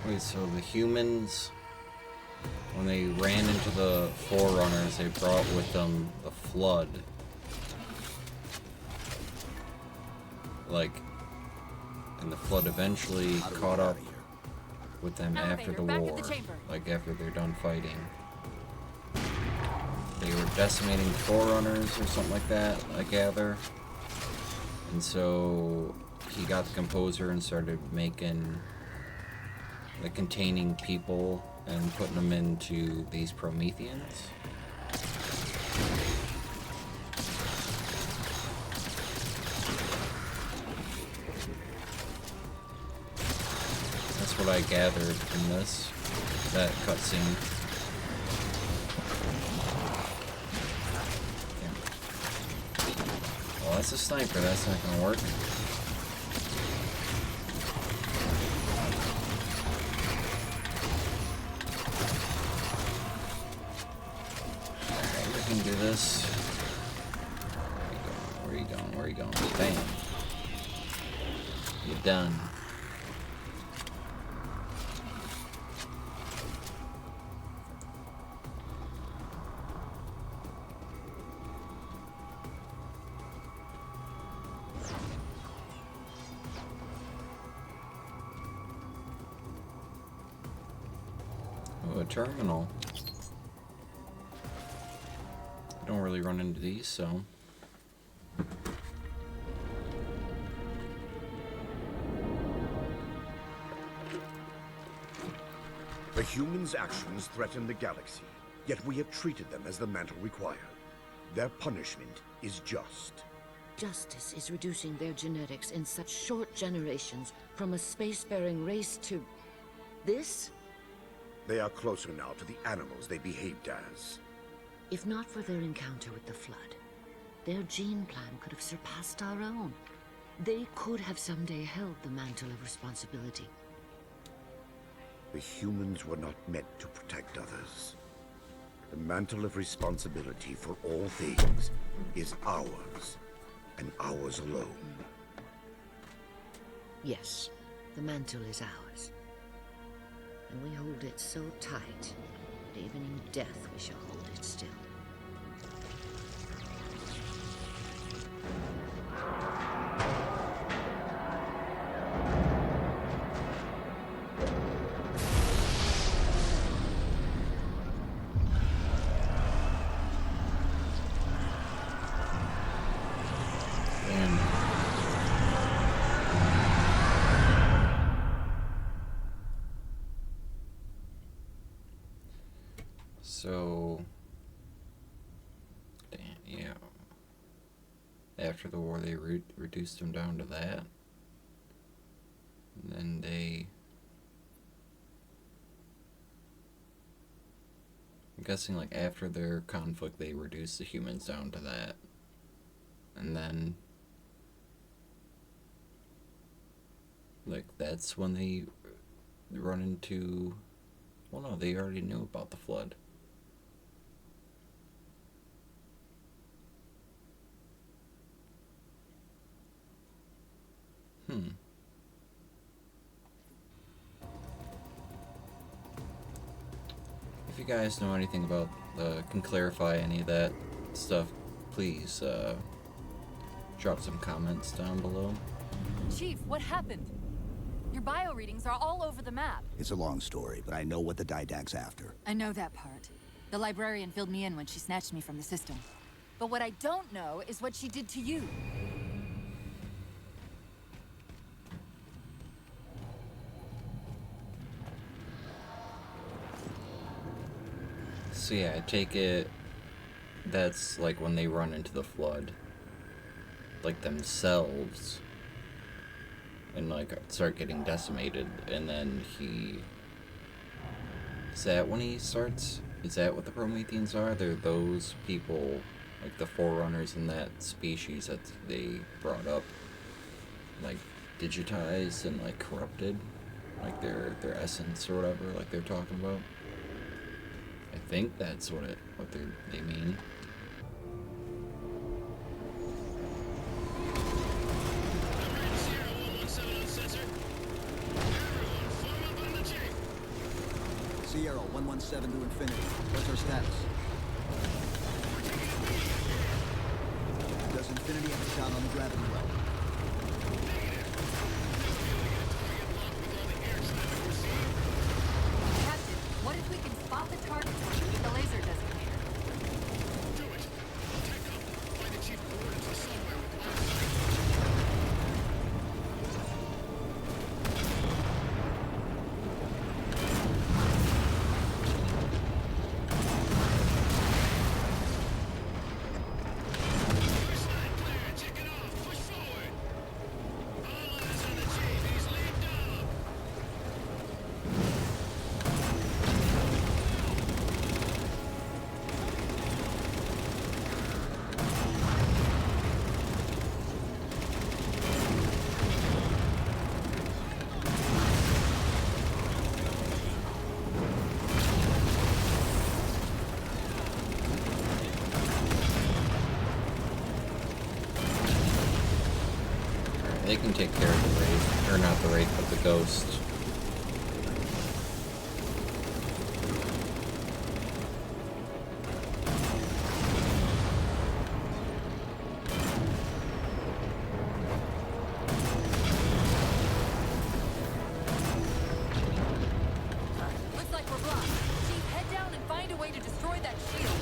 Wait, so the humans, when they ran into the Forerunners, they brought with them the Flood. Like, and the Flood eventually How do we caught get up out of here? with them after Elevator, the back war. at the chamber. Like, after they're done fighting. They were decimating Forerunners or something like that, I gather. And so he got the composer and started making, like, containing people and putting them into these Prometheans. I gathered from that cutscene. Well, that's a sniper. That's not gonna work. Alright, we can do this. Where are you going? Where are you going? Bam. You're done. Oh, a terminal. I don't really run into these, so. The humans' actions threaten the galaxy, yet we have treated them as the mantle required. Their punishment is just. Justice is reducing their genetics in such short generations from a spacefaring race to... this? They are closer now to the animals they behaved as. If not for their encounter with the Flood, their gene plan could have surpassed our own. They could have someday held the mantle of responsibility. The humans were not meant to protect others. The mantle of responsibility for all things is ours, and ours alone. Yes, the mantle is ours. And we hold it so tight that even in death we shall hold it still. So, damn, yeah. After the war, they reduced them down to that. And then they... I'm guessing, like, after their conflict, they reduced the humans down to that. And then... like, that's when they run into... well, no, they already knew about the Flood. If you guys know anything about, can clarify any of that stuff, please, drop some comments down below. Chief, what happened? Your bio readings are all over the map. It's a long story, but I know what the Diadact's after. I know that part. The librarian filled me in when she snatched me from the system. But what I don't know is what she did to you. So yeah, I take it that's like when they run into the Flood, like themselves, and like start getting decimated, and then is that when he starts? Is that what the Prometheans are? They're those people, like the Forerunners in that species that they brought up, like digitized and like corrupted, like their essence or whatever, like they're talking about. I think that's what they mean. Sierra 117 to Infinity. What's our status? Does Infinity have a shot on the gravity well? Captain, what if we can spot the target with the laser designator? Do it. Tech up. Find the chief coordinates somewhere with line of sight. First line clear. Check it off. Push forward. They can take care of the Wraith. Or not the Wraith, but the Ghost. Looks like we're blocked. Chief, head down and find a way to destroy that shield.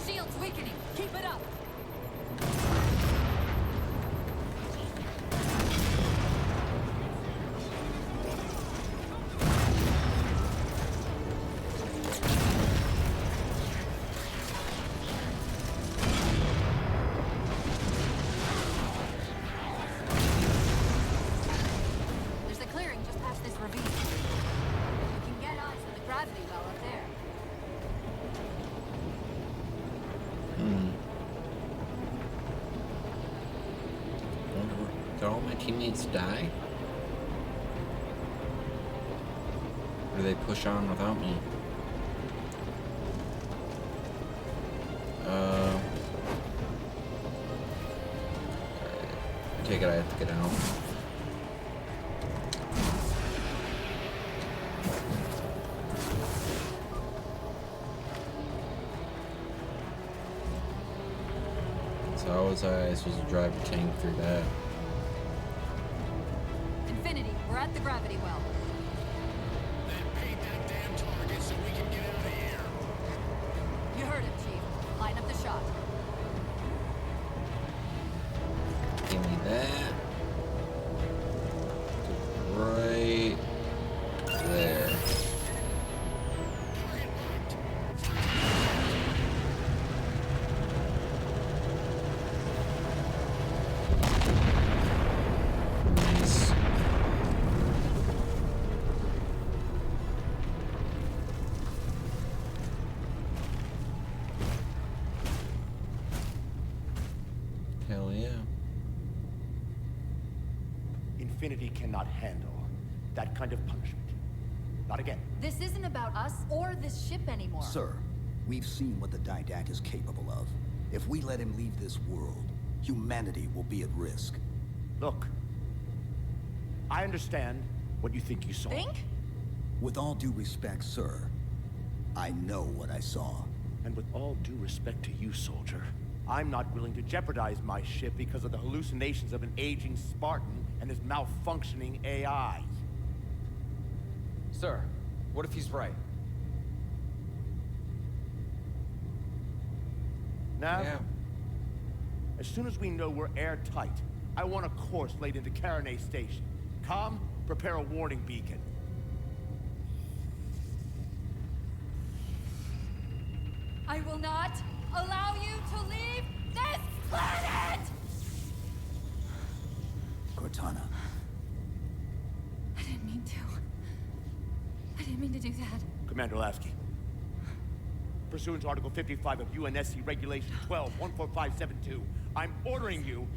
Shield's weakening. Keep it up. There's a clearing just past this ravine. You can get eyes on the gravity well up there. Did all my teammates die? Or do they push on without me? I take it I have to get out. So how was I supposed to drive a tank through that? Infinity, we're at the gravity well. Then paint that damn target so we can get out of here. You heard him, Chief. Line up the shot. Give me that. Right there. Nice. Hell yeah. Infinity cannot handle that kind of punishment. Not again. This isn't about us or this ship anymore. Sir, we've seen what the Didact is capable of. If we let him leave this world, humanity will be at risk. Look, I understand what you think you saw. Think? With all due respect, sir, I know what I saw. And with all due respect to you, soldier, I'm not willing to jeopardize my ship because of the hallucinations of an aging Spartan and his malfunctioning AI. Sir, what if he's right? Now, Yeah. as soon as we know we're airtight, I want a course laid into Caranay Station. Com, prepare a warning beacon. I will not allow you to leave this planet! Cortana, I didn't mean to. I didn't mean to do that. Commander Lasky, pursuant to Article 55 of UNSC Regulation 12-14572, I'm ordering you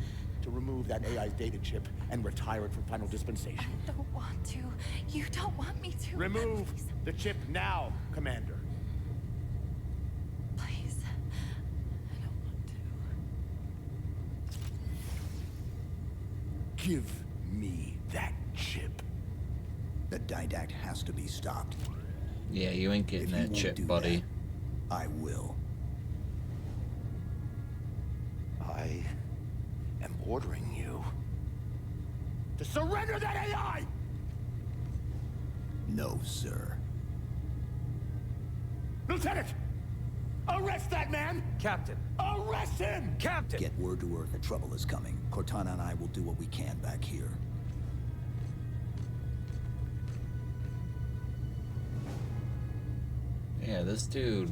to remove that AI's data chip and retire it for final dispensation. I don't want to. You don't want me to. Remove Please. the chip now, Commander. Please. I don't want to. Give me that chip. the Didact has to be stopped. Yeah, you ain't getting that chip, buddy. That, I will. I am ordering you to surrender that AI! No, sir. Lieutenant! Arrest that man! Captain! Arrest him! Captain! Get word to Earth that trouble is coming. Cortana and I will do what we can back here. Yeah, this dude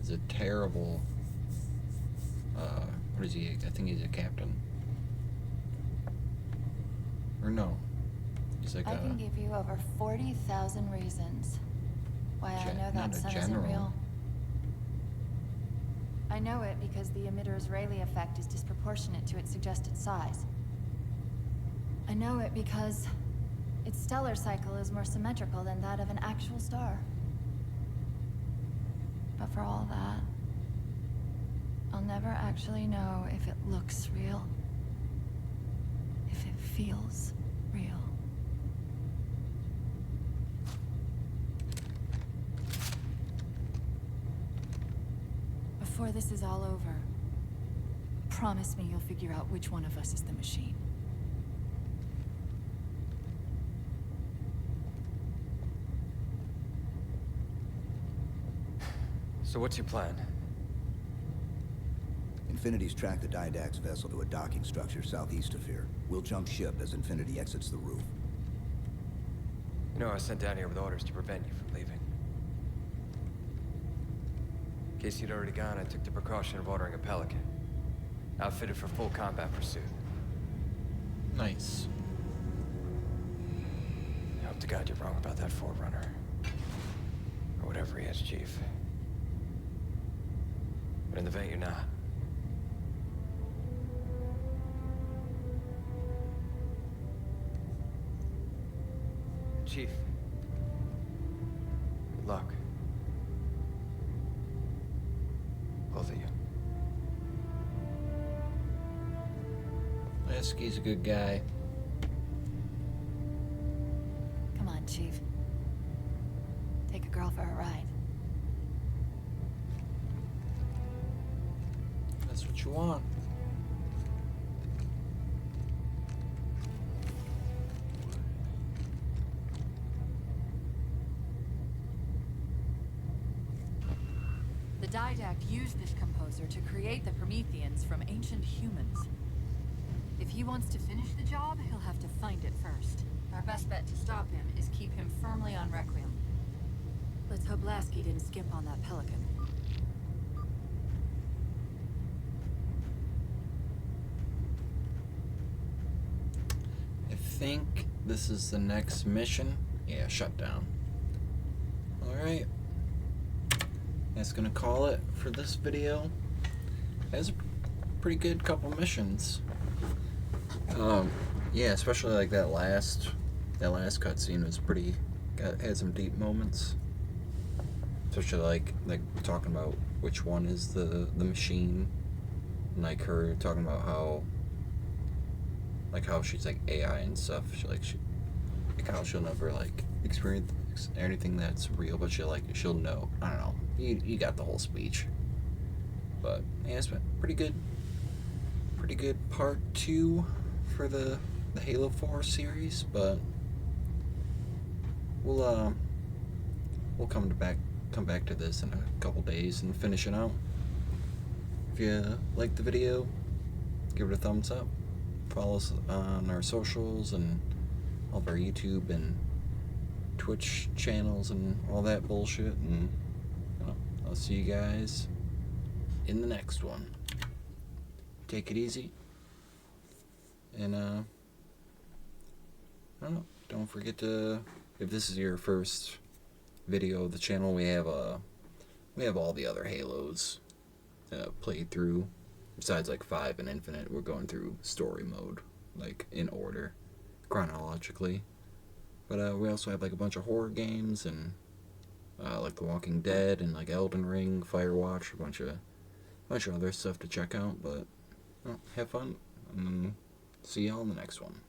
is a terrible, what is he? I think he's a captain. Or no. He's like I can give you over 40,000 reasons why I know that sun isn't real. I know it because the emitter's Rayleigh effect is disproportionate to its suggested size. I know it because its stellar cycle is more symmetrical than that of an actual star. But for all that, I'll never actually know if it looks real. If it feels real. Before this is all over, promise me you'll figure out which one of us is the machine. So what's your plan? Infinity's tracked the Diadact's vessel to a docking structure southeast of here. We'll jump ship as Infinity exits the roof. You know, I was sent down here with orders to prevent you from leaving. In case you'd already gone, I took the precaution of ordering a Pelican. Outfitted for full combat pursuit. Nice. I hope to God you're wrong about that Forerunner. Or whatever he is, Chief. But in the event you're not. Chief. Good luck. Both of you. Lasky's a good guy. Come on, Chief. Take a girl for a ride. That's what you want. The Diadect used this composer to create the Prometheans from ancient humans. If he wants to finish the job, he'll have to find it first. Our best bet to stop him is keep him firmly on Requiem. Let's hope Lasky didn't skimp on that Pelican. I think this is the next mission. Yeah, shut down. Alright. That's gonna call it for this video. That's a pretty good couple missions. Yeah, especially like that last cutscene was pretty, had some deep moments. Especially like talking about which one is the machine, and like her talking about how she's like AI and stuff. How she'll never like experience anything that's real, but she'll know. I don't know. You got the whole speech. But yeah, it's been pretty good part 2 for the Halo 4 series, but we'll come back to this in a couple days and finish it out. If you liked the video, give it a thumbs up. Follow us on our socials and all of our YouTube and Twitch channels and all that bullshit, and I'll see you guys in the next one. Take it easy, and I don't know, don't forget to, if this is your first video of the channel, we have all the other Halos played through. Besides like 5 and Infinite, we're going through story mode, like in order, chronologically. But we also have like a bunch of horror games and like The Walking Dead and like Elden Ring, Firewatch, a bunch of other stuff to check out. But have fun, and see y'all in the next one.